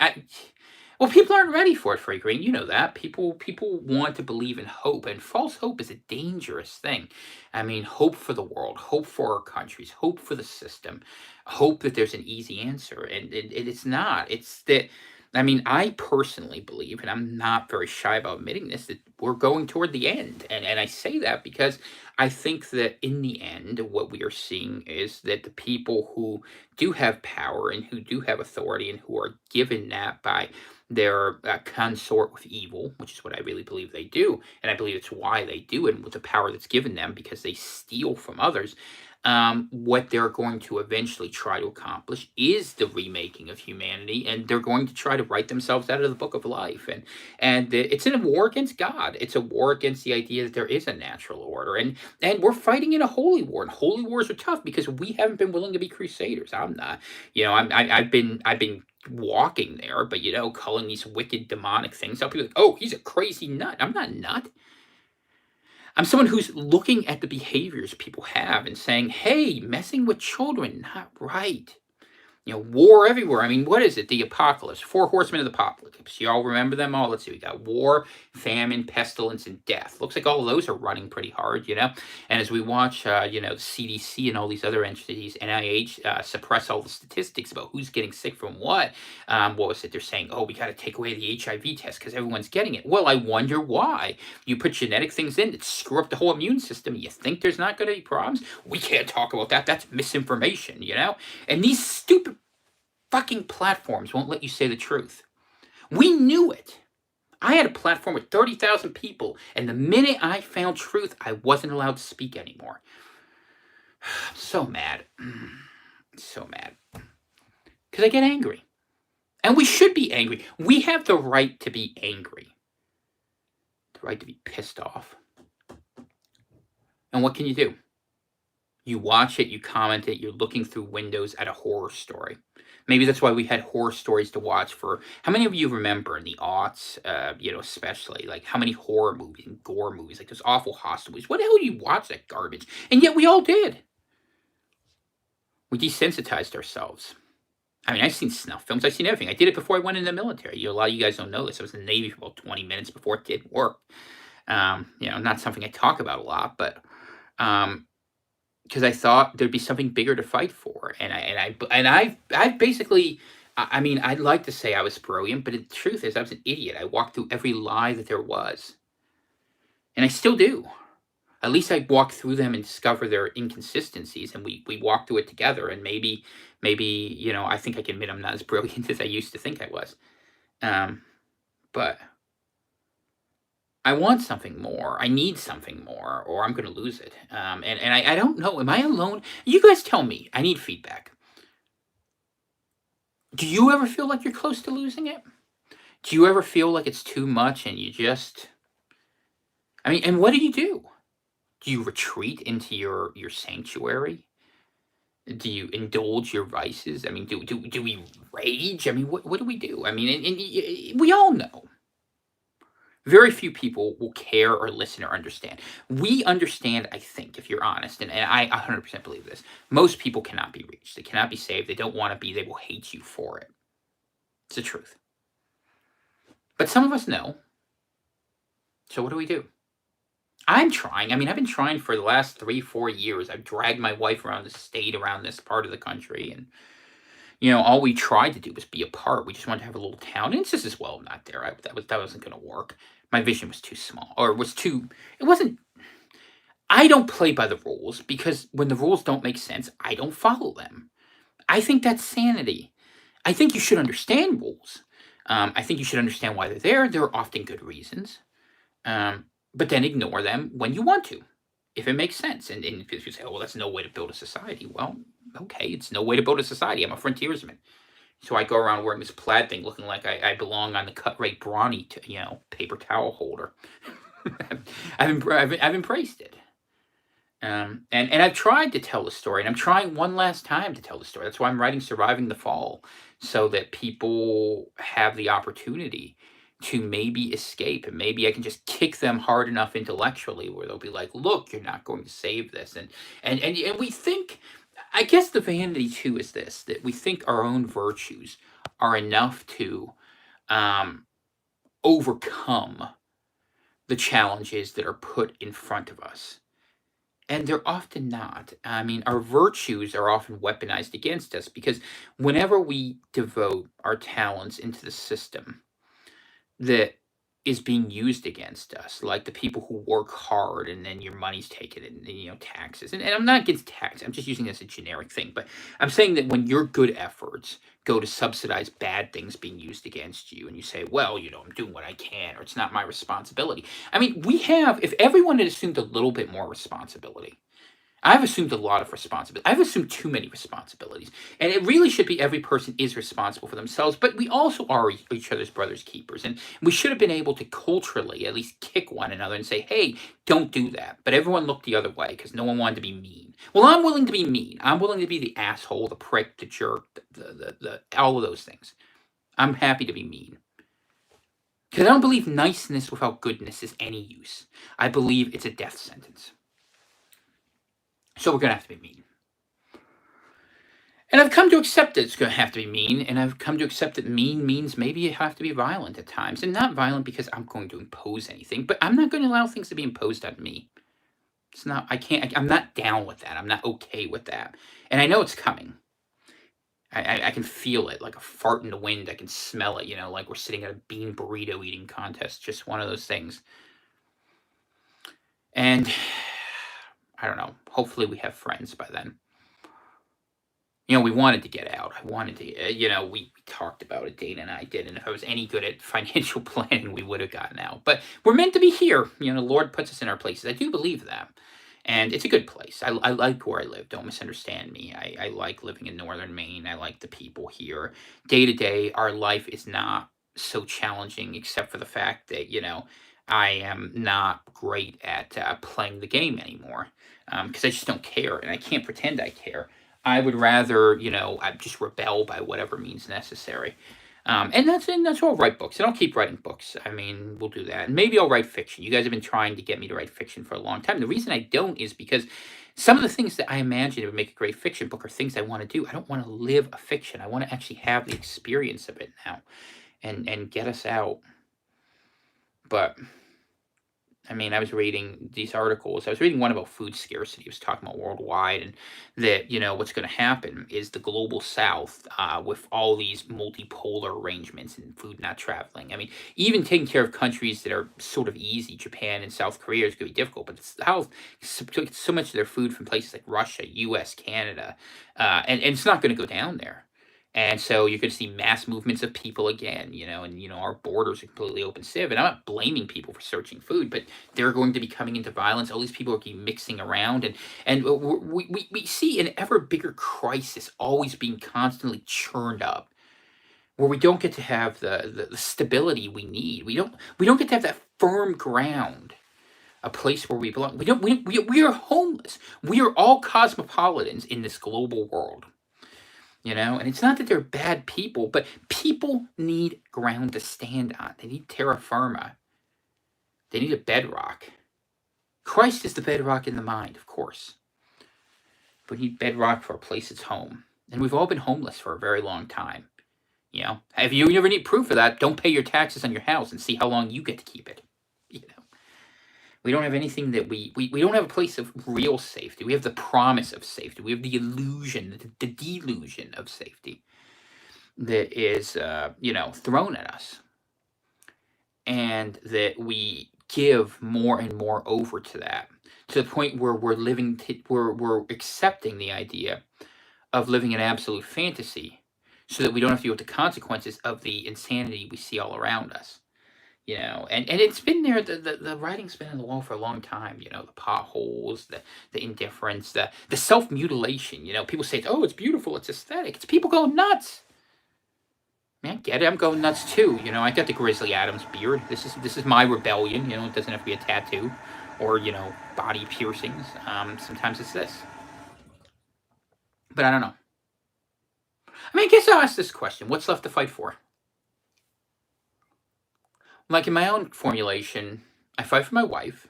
well, people aren't ready for it, Free Green. You know that. People want to believe in hope, and false hope is a dangerous thing. I mean, hope for the world, hope for our countries, hope for the system, hope that there's an easy answer, and it's not. It's that. I mean, I personally believe, and I'm not very shy about admitting this, that we're going toward the end. And I say that because I think that in the end, what we are seeing is that the people who do have power and who do have authority and who are given that by their consort with evil, which is what I really believe they do, and I believe it's why they do it with the power that's given them because they steal from others. What they're going to eventually try to accomplish is the remaking of humanity, and they're going to try to write themselves out of the book of life. And it's in a war against God. It's a war against the idea that there is a natural order, and we're fighting in a holy war. And holy wars are tough because we haven't been willing to be crusaders. I'm not. I've been walking there, but calling these wicked demonic things out. People are like, oh, he's a crazy nut. I'm not a nut. I'm someone who's looking at the behaviors people have and saying, hey, messing with children, not right. War everywhere. I mean, what is it? The apocalypse. 4 horsemen of the apocalypse. You all remember them all? Let's see. We got war, famine, pestilence, and death. Looks like all of those are running pretty hard, And as we watch, the CDC and all these other entities, NIH, suppress all the statistics about who's getting sick from what was it? They're saying, oh, we got to take away the HIV test because everyone's getting it. Well, I wonder why. You put genetic things in that screw up the whole immune system. You think there's not going to be problems? We can't talk about that. That's misinformation, And these stupid Fucking platforms won't let you say the truth. We knew it. I had a platform with 30,000 people, and the minute I found truth, I wasn't allowed to speak anymore. I'm so mad. So mad. Because I get angry. And we should be angry. We have the right to be angry. The right to be pissed off. And what can you do? You watch it, you comment it, you're looking through windows at a horror story. Maybe that's why we had horror stories to watch for. How many of you remember in the aughts, especially, like how many horror movies and gore movies, like those awful hostel movies? What the hell do you watch that garbage? And yet we all did. We desensitized ourselves. I mean, I've seen snuff films. I've seen everything. I did it before I went in the military. A lot of you guys don't know this. I was in the Navy for about 20 minutes before it did work. Not something I talk about a lot, but because I thought there'd be something bigger to fight for, I've basically, I mean, I'd like to say I was brilliant, but the truth is I was an idiot. I walked through every lie that there was, and I still do. At least I walk through them and discover their inconsistencies, and we walk through it together. And maybe I think I can admit I'm not as brilliant as I used to think I was, but I want something more. I need something more, or I'm going to lose it. And I don't know. Am I alone? You guys tell me. I need feedback. Do you ever feel like you're close to losing it? Do you ever feel like it's too much and you just? I mean, and what do? Do you retreat into your sanctuary? Do you indulge your vices? I mean, do we rage? I mean, what do we do? I mean, and we all know. Very few people will care or listen or understand. We understand, I think, if you're honest, and I 100% believe this. Most people cannot be reached. They cannot be saved. They don't want to be. They will hate you for it. It's the truth. But some of us know. So what do we do? I'm trying. I mean, I've been trying for the last 3-4 years. I've dragged my wife around the state, around this part of the country, and all we tried to do was be apart. We just wanted to have a little town. And it's just as well not there. That wasn't going to work. My vision was too small, or it wasn't. I don't play by the rules because when the rules don't make sense, I don't follow them. I think that's sanity. I think you should understand rules. I think you should understand why they're there. There are often good reasons. But then ignore them when you want to, if it makes sense. And if you say, oh, well, that's no way to build a society. Well, okay, it's no way to build a society. I'm a frontiersman. So I go around wearing this plaid thing looking like I belong on the cut-rate brawny, paper towel holder. I've embraced it. And I've tried to tell the story, and I'm trying one last time to tell the story. That's why I'm writing Surviving the Fall, so that people have the opportunity to maybe escape, and maybe I can just kick them hard enough intellectually where they'll be like, look, you're not going to save this. And we think, I guess the vanity too is this, that we think our own virtues are enough to overcome the challenges that are put in front of us. And they're often not. I mean, our virtues are often weaponized against us because whenever we devote our talents into the system that is being used against us, like the people who work hard and then your money's taken and taxes. And I'm not against tax. I'm just using this as a generic thing. But I'm saying that when your good efforts go to subsidize bad things being used against you, and you say, well, I'm doing what I can, or it's not my responsibility. I mean, if everyone had assumed a little bit more responsibility, I've assumed a lot of responsibility. I've assumed too many responsibilities. And it really should be every person is responsible for themselves, but we also are each other's brothers' keepers. And we should have been able to culturally at least kick one another and say, hey, don't do that. But everyone looked the other way because no one wanted to be mean. Well, I'm willing to be mean. I'm willing to be the asshole, the prick, the jerk, the all of those things. I'm happy to be mean. Because I don't believe niceness without goodness is any use. I believe it's a death sentence. So we're going to have to be mean. And I've come to accept that it's going to have to be mean, and I've come to accept that mean means maybe you have to be violent at times. And not violent because I'm going to impose anything, but I'm not going to allow things to be imposed on me. I'm not down with that. I'm not okay with that. And I know it's coming. I can feel it like a fart in the wind. I can smell it, like we're sitting at a bean burrito eating contest. Just one of those things. And I don't know. Hopefully we have friends by then. We wanted to get out. I wanted to, we talked about it, Dana and I did, and if I was any good at financial planning, we would have gotten out. But we're meant to be here. The Lord puts us in our places. I do believe that. And it's a good place. I like where I live. Don't misunderstand me. I like living in northern Maine. I like the people here. Day to day, our life is not so challenging, except for the fact that, I am not great at playing the game anymore because I just don't care and I can't pretend I care. I would rather, I just rebel by whatever means necessary. And that's why I'll write books, and I'll keep writing books. I mean, we'll do that, and maybe I'll write fiction. You guys have been trying to get me to write fiction for a long time. The reason I don't is because some of the things that I imagine would make a great fiction book are things I want to do. I don't want to live a fiction. I want to actually have the experience of it now, and get us out. But I mean, I was reading these articles. I was reading one about food scarcity. It was talking about worldwide, and that what's going to happen is the global South, with all these multipolar arrangements and food not traveling. I mean, even taking care of countries that are sort of easy, Japan and South Korea, is going to be difficult. But it's how so much of their food from places like Russia, U.S., Canada, and it's not going to go down there. And so you're going to see mass movements of people again, and our borders are completely open civ. And I'm not blaming people for searching food, but they're going to be coming into violence. All these people are going to be mixing around, and we see an ever bigger crisis always being constantly churned up, where we don't get to have the stability we need. We don't get to have that firm ground, a place where we belong. We are homeless. We are all cosmopolitans in this global world. And it's not that they're bad people, but people need ground to stand on. They need terra firma. They need a bedrock. Christ is the bedrock in the mind, of course. But we need bedrock for a place that's home. And we've all been homeless for a very long time. If you ever need proof of that, don't pay your taxes on your house and see how long you get to keep it. We don't have anything that we don't have a place of real safety. We have the promise of safety. We have the illusion, the delusion of safety that is, thrown at us, and that we give more and more over to that, to the point where we're accepting the idea of living an absolute fantasy, so that we don't have to deal with the consequences of the insanity we see all around us. And it's been there. The writing's been on the wall for a long time. The potholes, the indifference, the self mutilation. People say, "Oh, it's beautiful, it's aesthetic." It's people going nuts. Man, I get it. I'm going nuts too. I got the Grizzly Adams beard. This is my rebellion. It doesn't have to be a tattoo, or body piercings. Sometimes it's this. But I don't know. I mean, I guess I'll ask this question: what's left to fight for? Like in my own formulation, I fight for my wife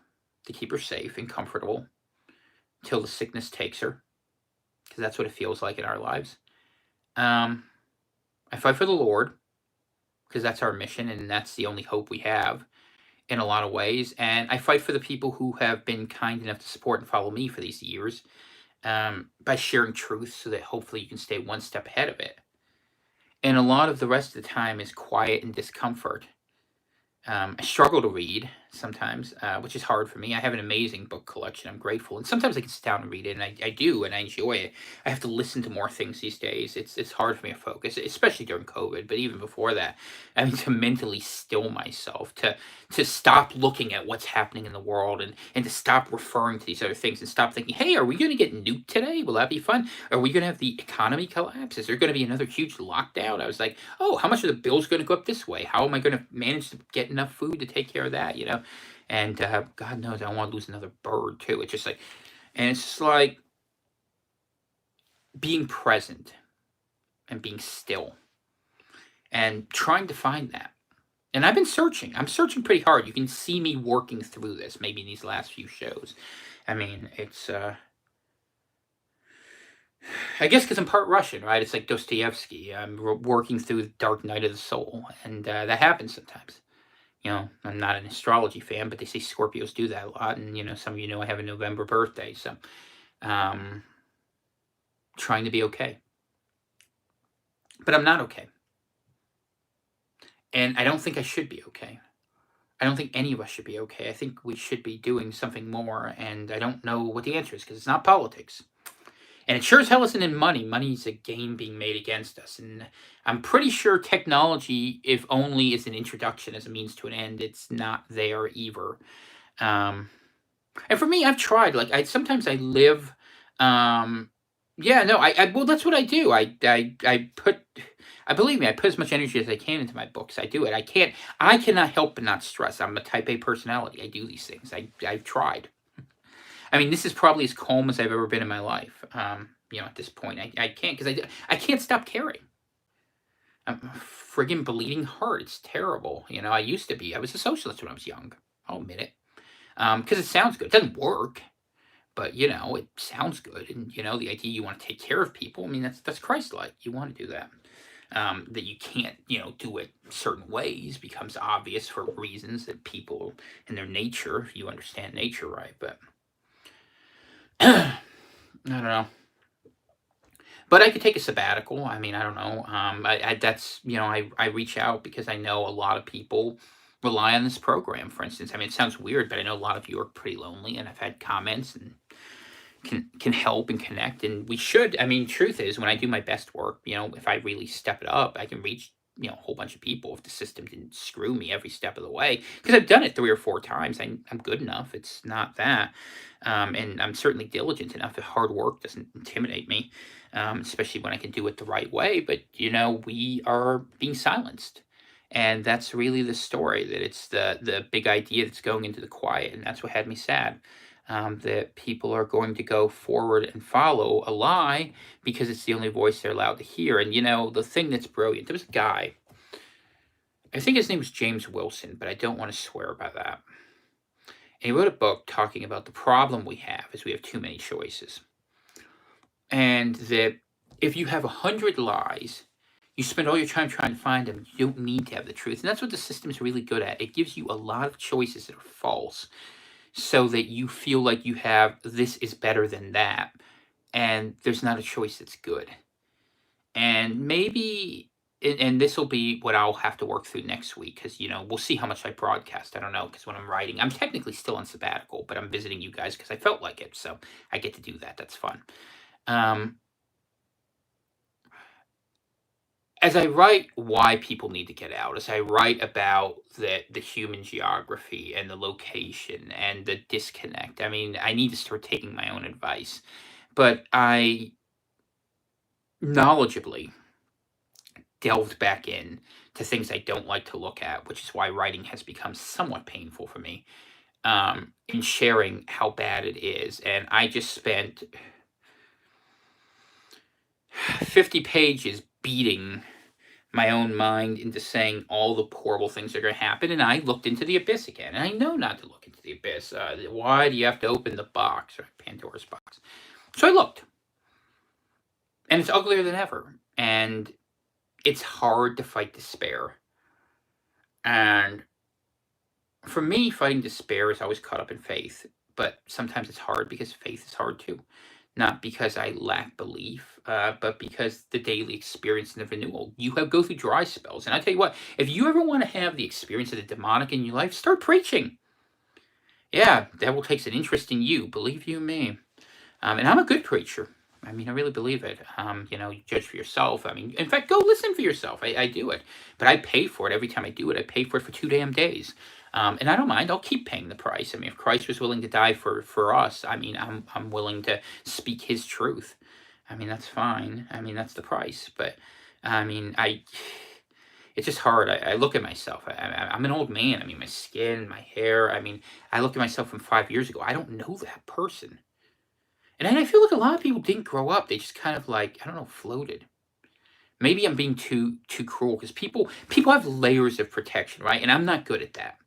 to keep her safe and comfortable till the sickness takes her, because that's what it feels like in our lives. I fight for the Lord, because that's our mission and that's the only hope we have in a lot of ways. And I fight for the people who have been kind enough to support and follow me for these years, by sharing truth so that hopefully you can stay one step ahead of it. And a lot of the rest of the time is quiet and discomfort. I struggle to read sometimes, which is hard for me. I have an amazing book collection. I'm grateful, and sometimes I can sit down and read it, and I do, and I enjoy it. I have to listen to more things these days. It's hard for me to focus, especially during COVID. But even before that, I mean, to mentally still myself, to stop looking at what's happening in the world, and to stop referring to these other things, and stop thinking, "Hey, are we going to get nuked today? Will that be fun? Are we going to have the economy collapse? Is there going to be another huge lockdown?" I was like, "Oh, how much are the bills going to go up this way? How am I going to manage to get enough food to take care of that?" And God knows I don't want to lose another bird too. It's just like, and it's just like being present and being still and trying to find that. And I've been searching. I'm searching pretty hard. You can see me working through this, maybe in these last few shows. I mean, it's I guess because I'm part Russian, right? It's like Dostoevsky. I'm working through the dark night of the soul, and that happens sometimes. I'm not an astrology fan, but they say Scorpios do that a lot, and some of you know I have a November birthday, so trying to be okay, but I'm not okay, and I don't think I should be okay. I don't think any of us should be okay. I think we should be doing something more, and I don't know what the answer is because it's not politics. And it sure as hell isn't in money. Money's a game being made against us. And I'm pretty sure technology, if only is an introduction as a means to an end, it's not there either. Um, and for me, I've tried. Like I sometimes I live. Yeah, no, I well, that's what I do. I put. I believe me. I put as much energy as I can into my books. I do it. I can't. I cannot help but not stress. I'm a Type A personality. I do these things. I've tried. I mean, this is probably as calm as I've ever been in my life. At this point, I can't because I can't stop caring. I'm a friggin' bleeding heart. It's terrible. I used to be. I was a socialist when I was young. I'll admit it. Because it sounds good. It doesn't work, but it sounds good. And the idea you want to take care of people. I mean, that's Christ-like. You want to do that. That you can't, do it certain ways becomes obvious for reasons that people in their nature, you understand nature, right? But I don't know. But I could take a sabbatical. I mean, I don't know. That's I reach out because I know a lot of people rely on this program. For instance, I mean, it sounds weird, but I know a lot of you are pretty lonely, and I've had comments and can help and connect. And we should. I mean, truth is, when I do my best work, if I really step it up, I can reach a whole bunch of people if the system didn't screw me every step of the way. Because I've done it 3 or 4 times. I'm good enough. It's not that. And I'm certainly diligent enough that hard work doesn't intimidate me, especially when I can do it the right way. But, we are being silenced. And that's really the story, that it's the big idea that's going into the quiet. And that's what had me sad. That people are going to go forward and follow a lie because it's the only voice they're allowed to hear. And, the thing that's brilliant, there was a guy, I think his name was James Wilson, but I don't want to swear by that. And he wrote a book talking about the problem we have is we have too many choices. And that if you have 100 lies, you spend all your time trying to find them. You don't need to have the truth. And that's what the system is really good at. It gives you a lot of choices that are false, so that you feel like you have this is better than that, and there's not a choice that's good. And maybe, and this will be what I'll have to work through next week, because we'll see how much I broadcast. I don't know, because when I'm writing, I'm technically still on sabbatical, but I'm visiting you guys because I felt like it, so I get to do that. That's fun. As I write why people need to get out, as I write about the human geography and the location and the disconnect, I mean, I need to start taking my own advice. But I knowledgeably delved back in to things I don't like to look at, which is why writing has become somewhat painful for me, in sharing how bad it is. And I just spent 50 pages beating my own mind into saying all the horrible things that are going to happen, and I looked into the abyss again. And I know not to look into the abyss. Why do you have to open the box, or Pandora's box? So I looked, and it's uglier than ever. And it's hard to fight despair. And for me, fighting despair is always caught up in faith. But sometimes it's hard because faith is hard too. Not because I lack belief, but because the daily experience and the renewal. You go through dry spells. And I tell you what, if you ever want to have the experience of the demonic in your life, start preaching. Yeah, the devil takes an interest in you, believe you me. And I'm a good preacher. I mean, I really believe it. You judge for yourself. I mean, in fact, go listen for yourself. I do it. But I pay for it every time I do it. I pay for it for 2 damn days. And I don't mind. I'll keep paying the price. I mean, if Christ was willing to die for us, I mean, I'm willing to speak his truth. I mean, that's fine. I mean, that's the price. But, I mean, it's just hard. I look at myself. I'm an old man. I mean, my skin, my hair. I mean, I look at myself from 5 years ago. I don't know that person. And then I feel like a lot of people didn't grow up. They just kind of like, I don't know, floated. Maybe I'm being too cruel, because people have layers of protection, right? And I'm not good at that.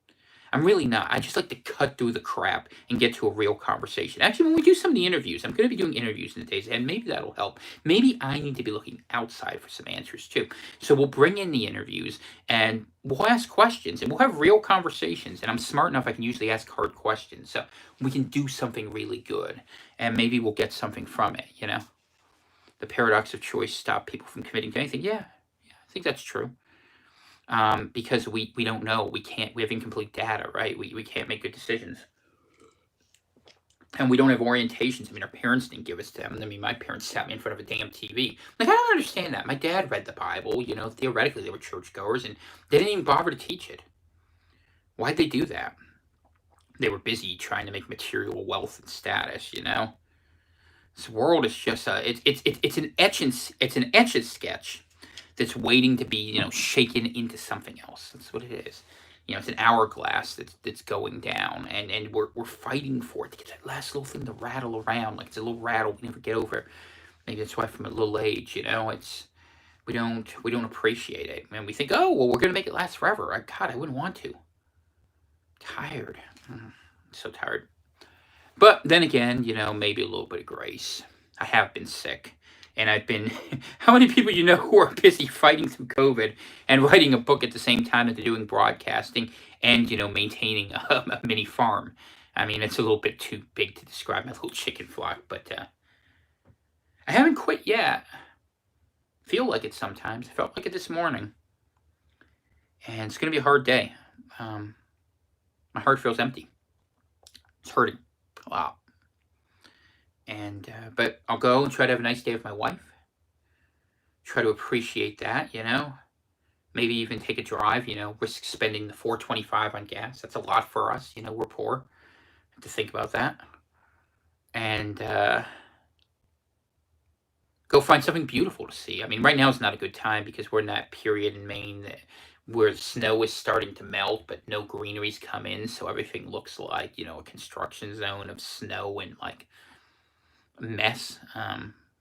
I'm really not. I just like to cut through the crap and get to a real conversation. Actually, when we do some of the interviews, I'm going to be doing interviews in the days ahead. Maybe that'll help. Maybe I need to be looking outside for some answers too. So we'll bring in the interviews and we'll ask questions and we'll have real conversations. And I'm smart enough, I can usually ask hard questions. So we can do something really good. And maybe we'll get something from it, The paradox of choice stop people from committing to anything. Yeah, I think that's true. Because we don't know. We have incomplete data, right? We can't make good decisions. And we don't have orientations. I mean, our parents didn't give us them. I mean, my parents sat me in front of a damn TV. Like, I don't understand that. My dad read the Bible, theoretically they were churchgoers, and they didn't even bother to teach it. Why'd they do that? They were busy trying to make material wealth and status. This world is just it's an etch a sketch that's waiting to be shaken into something else. That's what it is. It's an hourglass that's going down, and we're fighting for it to get that last little thing to rattle around. Like, it's a little rattle we never get over. Maybe that's why from a little age, it's we don't appreciate it, and we think, oh well, we're gonna make it last forever. God, I wouldn't want to. Tired. So tired. But then again, maybe a little bit of grace. I have been sick. And I've been, how many people who are busy fighting through COVID and writing a book at the same time that they're doing broadcasting and, maintaining a mini farm? I mean, it's a little bit too big to describe my little chicken flock, but I haven't quit yet. Feel like it sometimes. I felt like it this morning. And it's going to be a hard day. My heart feels empty. It's hurting a lot. And but I'll go and try to have a nice day with my wife. Try to appreciate that, Maybe even take a drive, risk spending the $4.25 on gas. That's a lot for us, we're poor. Have to think about that. And go find something beautiful to see. I mean, right now is not a good time because we're in that period in Maine where the snow is starting to melt, but no greenery's come in, so everything looks like, a construction zone of snow and like mess.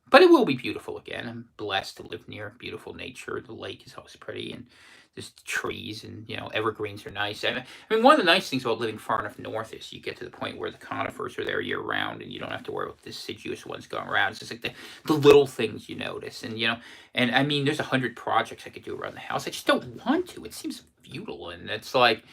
But it will be beautiful again. I'm blessed to live near beautiful nature. The lake is always pretty, and there's trees, and evergreens are nice. I mean, one of the nice things about living far enough north is you get to the point where the conifers are there year round, and you don't have to worry about the deciduous ones going around. It's just like the little things you notice, and and I mean, there's 100 projects I could do around the house. I just don't want to. It seems futile, and it's like.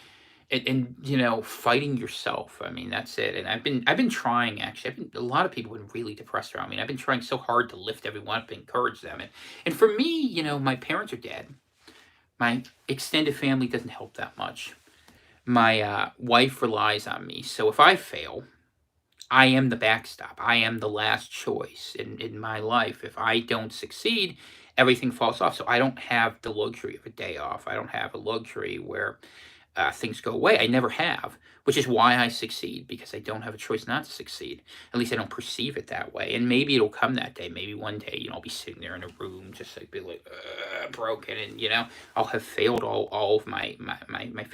And fighting yourself. I mean, that's it. And I've been trying, actually. A lot of people have been really depressed around me. And I've been trying so hard to lift everyone up, encourage them. And for me, my parents are dead. My extended family doesn't help that much. My wife relies on me. So if I fail, I am the backstop. I am the last choice in my life. If I don't succeed, everything falls off. So I don't have the luxury of a day off. I don't have a luxury where things go away. I never have, which is why I succeed, because I don't have a choice not to succeed. At least I don't perceive it that way. And maybe it'll come that day. Maybe one day, I'll be sitting there in a room just like, be like broken, and I'll have failed all of my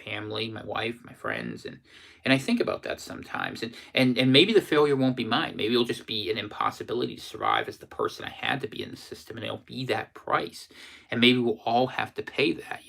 family, my wife, my friends, and I think about that sometimes. And maybe the failure won't be mine. Maybe it'll just be an impossibility to survive as the person I had to be in the system, and it'll be that price. And maybe we'll all have to pay that.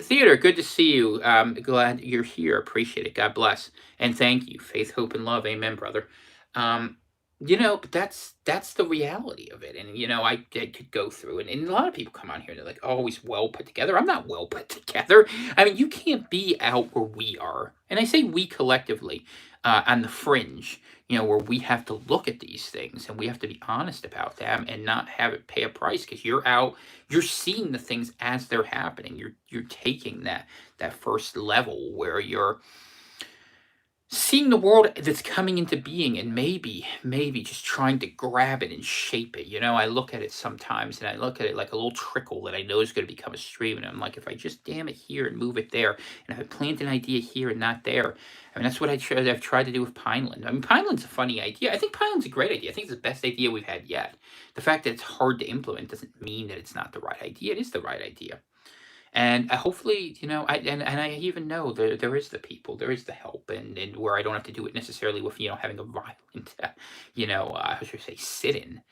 Theodore, good to see you. Glad you're here. Appreciate it. God bless. And thank you. Faith, hope, and love. Amen, brother. But that's the reality of it. And, I could go through it. And a lot of people come on here and they're like, always well put together. I'm not well put together. I mean, you can't be out where we are. And I say we collectively, on the fringe, where we have to look at these things and we have to be honest about them and not have it pay a price, because you're out, you're seeing the things as they're happening. You're taking that first level where you're seeing the world that's coming into being, and maybe just trying to grab it and shape it. I look at it sometimes, and I look at it like a little trickle that I know is going to become a stream, and I'm like, if I just dam it here and move it there, and if I plant an idea here and not there. I mean, that's what I've tried to do with Pineland. I mean, Pineland's a funny idea. I think Pineland's a great idea. I think it's the best idea we've had yet. The fact that it's hard to implement doesn't mean that it's not the right idea. It is the right idea. And hopefully, I even know there is the people, there is the help, and where I don't have to do it necessarily with, having a violent, how should I say, sit-in.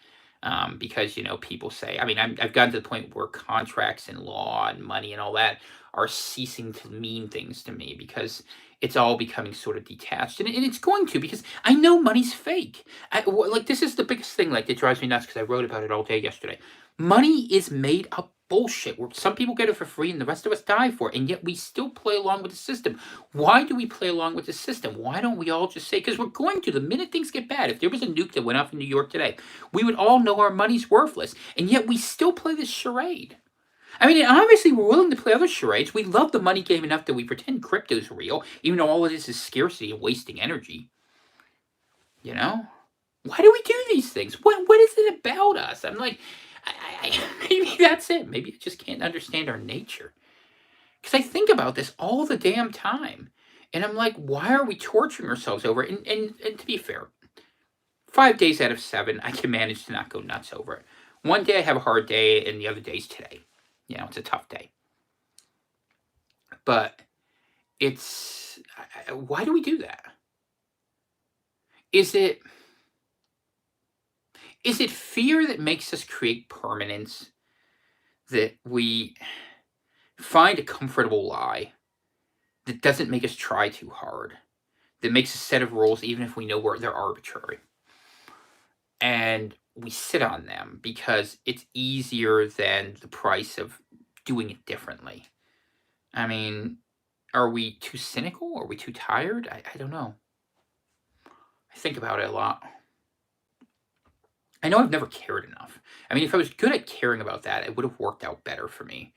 Because, people say, I mean, I've gotten to the point where contracts and law and money and all that are ceasing to mean things to me, because it's all becoming sort of detached. And it's going to, because I know money's fake. Like, this is the biggest thing, like, that drives me nuts, because I wrote about it all day yesterday. Money is made up bullshit, where some people get it for free and the rest of us die for it, and yet we still play along with the system. Why do we play along with the system? Why don't we all just say, because we're going to, the minute things get bad, if there was a nuke that went off in New York today, we would all know our money's worthless, and yet we still play this charade. I mean, obviously we're willing to play other charades. We love the money game enough that we pretend crypto's real, even though all it is scarcity and wasting energy. You know? Why do we do these things? What is it about us? I'm like, maybe that's it. Maybe I just can't understand our nature. Because I think about this all the damn time. And I'm like, why are we torturing ourselves over it? And to be fair, 5 days out of 7, I can manage to not go nuts over it. One day I have a hard day, and the other day's today. It's a tough day. But it's why do we do that? Is it fear that makes us create permanence, that we find a comfortable lie that doesn't make us try too hard, that makes a set of rules even if we know they're arbitrary, and we sit on them because it's easier than the price of doing it differently? I mean, are we too cynical? Are we too tired? I don't know. I think about it a lot. I know I've never cared enough. I mean, if I was good at caring about that, it would have worked out better for me,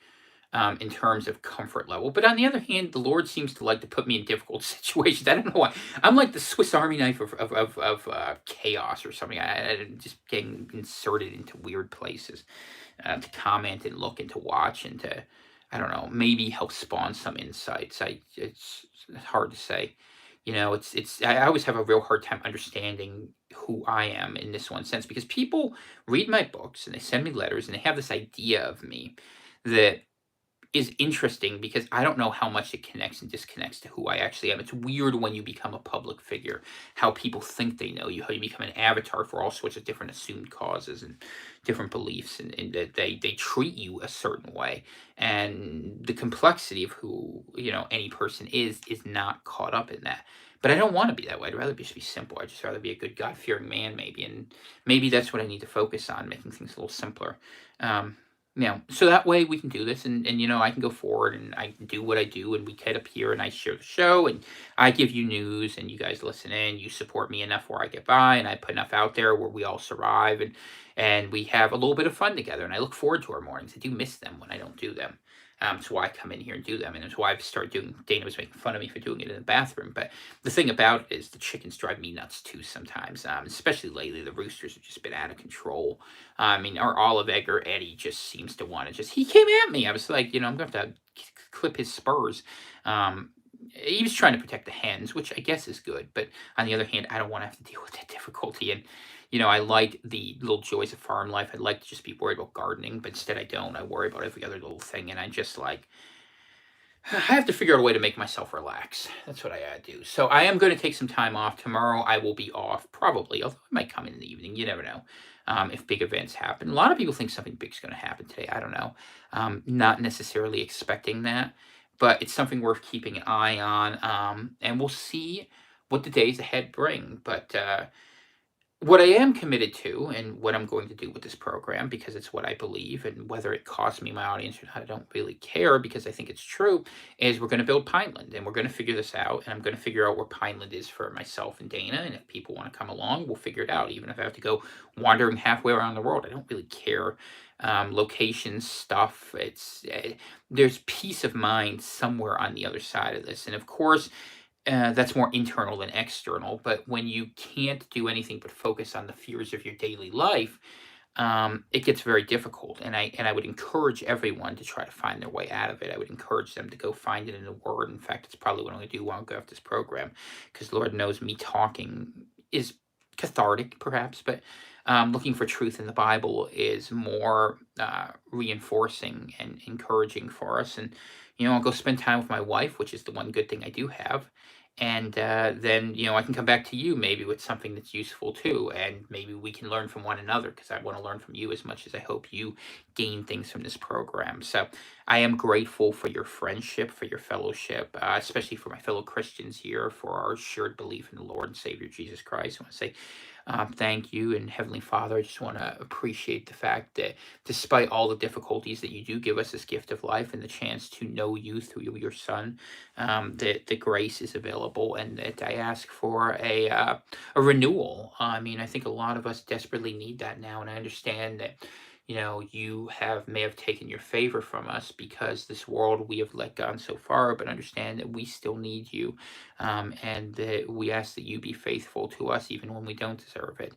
in terms of comfort level. But on the other hand, the Lord seems to like to put me in difficult situations. I don't know why. I'm like the Swiss Army knife of chaos or something. I'm just getting inserted into weird places, to comment and look and to watch and to, I don't know, maybe help spawn some insights. It's hard to say. I always have a real hard time understanding who I am in this one sense, because people read my books and they send me letters and they have this idea of me that is interesting, because I don't know how much it connects and disconnects to who I actually am. It's weird when you become a public figure, how people think they know you, how you become an avatar for all sorts of different assumed causes and different beliefs, and that they treat you a certain way. And the complexity of who, any person is not caught up in that. But I don't want to be that way. I'd rather just be simple. I'd just rather be a good God fearing man, maybe. And maybe that's what I need to focus on, making things a little simpler. Um, so that way we can do this, and I can go forward and I can do what I do, and we get up here and I share the show, and I give you news, and you guys listen in, you support me enough where I get by, and I put enough out there where we all survive, and we have a little bit of fun together, and I look forward to our mornings. I do miss them when I don't do them. It's why I come in here and do them, and it's why I've started doing. Dana was making fun of me for doing it in the bathroom, but the thing about it is the chickens drive me nuts too sometimes. Especially lately, the roosters have just been out of control. I mean, our olive egger Eddie just seems to want to he came at me. I was like, I'm going to have to clip his spurs. He was trying to protect the hens, which I guess is good. But on the other hand, I don't want to have to deal with that difficulty. And, I like the little joys of farm life. I'd like to just be worried about gardening, but instead I don't. I worry about every other little thing. And I just like, I have to figure out a way to make myself relax. That's what I gotta do. So I am going to take some time off. Tomorrow I will be off, probably, although I might come in the evening. You never know, if big events happen. A lot of people think something big's going to happen today. I don't know. Not necessarily expecting that, but it's something worth keeping an eye on. And we'll see what the days ahead bring. But what I am committed to, and what I'm going to do with this program, because it's what I believe, and whether it costs me my audience or not, I don't really care, because I think it's true, is we're going to build Pineland, and we're going to figure this out, and I'm going to figure out where Pineland is for myself and Dana, and if people want to come along, we'll figure it out, even if I have to go wandering halfway around the world. I don't really care. Locations, stuff, there's peace of mind somewhere on the other side of this, and of course, that's more internal than external. But when you can't do anything but focus on the fears of your daily life, it gets very difficult. And I would encourage everyone to try to find their way out of it. I would encourage them to go find it in the Word. In fact, it's probably what I'm going to do while I go off this program, because Lord knows me talking is cathartic, perhaps, but looking for truth in the Bible is more reinforcing and encouraging for us. And I'll go spend time with my wife, which is the one good thing I do have. And then I can come back to you maybe with something that's useful too, and maybe we can learn from one another, because I want to learn from you as much as I hope you gain things from this program. So I am grateful for your friendship, for your fellowship, especially for my fellow Christians here, for our shared belief in the Lord and Savior Jesus Christ. I want to say thank you, and Heavenly Father, I just want to appreciate the fact that despite all the difficulties, that you do give us this gift of life and the chance to know you through your Son, that the grace is available, and that I ask for a renewal. I mean, I think a lot of us desperately need that now, and I understand that you may have taken your favor from us, because this world we have let gone so far, but understand that we still need you, and that we ask that you be faithful to us even when we don't deserve it,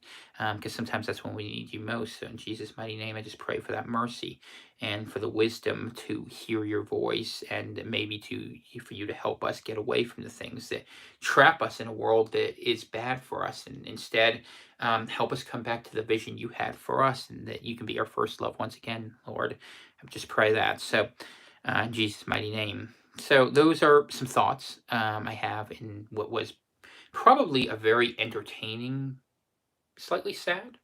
because sometimes that's when we need you most. So in Jesus' mighty name, I just pray for that mercy and for the wisdom to hear your voice, and maybe for you to help us get away from the things that trap us in a world that is bad for us, and instead help us come back to the vision you had for us, and that you can be our first love once again, Lord. I just pray that. So, in Jesus' mighty name. So, those are some thoughts I have in what was probably a very entertaining, slightly sad,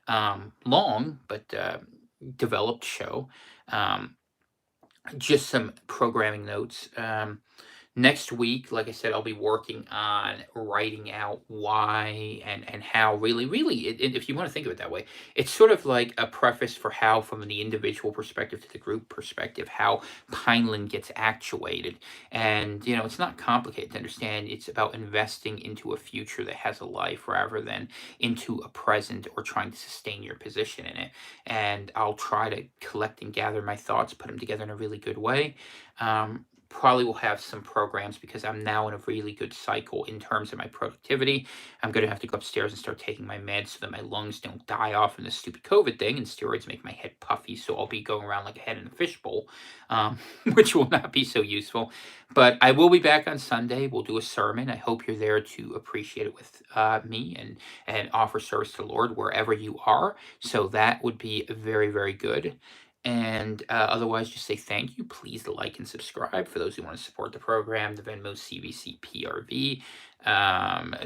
long, but developed show. Um, just some programming notes. Next week, like I said, I'll be working on writing out why and how, really, if you want to think of it that way, it's sort of like a preface for how, from the individual perspective to the group perspective, how Pineland gets actuated. And, it's not complicated to understand. It's about investing into a future that has a life, rather than into a present or trying to sustain your position in it. And I'll try to collect and gather my thoughts, put them together in a really good way. Probably will have some programs, because I'm now in a really good cycle in terms of my productivity. I'm going to have to go upstairs and start taking my meds so that my lungs don't die off in this stupid COVID thing, and steroids make my head puffy, so I'll be going around like a head in a fishbowl, which will not be so useful. But I will be back on Sunday. We'll do a sermon. I hope you're there to appreciate it with me, and offer service to the Lord wherever you are. So that would be very, very good. And otherwise, just say thank you. Please like and subscribe for those who want to support the program. The Venmo, CVC, PRV,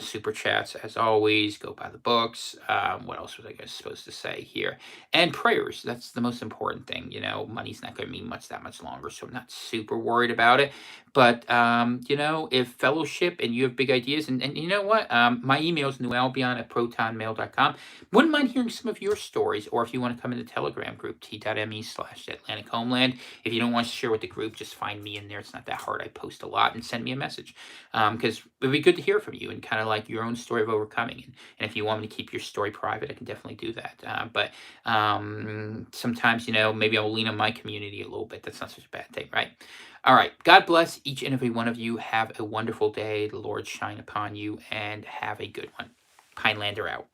super chats as always. Go buy the books. What else was I supposed to say here? And prayers. That's the most important thing. Money's not going to mean that much longer, so I'm not super worried about it. But if fellowship and you have big ideas, and you know what, my email is newalbion@protonmail.com. Wouldn't mind hearing some of your stories, or if you want to come in the Telegram group, t.me/Atlantic Homeland. If you don't want to share with the group, just find me in there. It's not that hard. I post a lot, and send me a message, because it'd be good to hear from you, and kind of like your own story of overcoming. And if you want me to keep your story private, I can definitely do that. But sometimes, maybe I'll lean on my community a little bit. That's not such a bad thing, right? All right. God bless each and every one of you. Have a wonderful day. The Lord shine upon you, and have a good one. Pinelander out.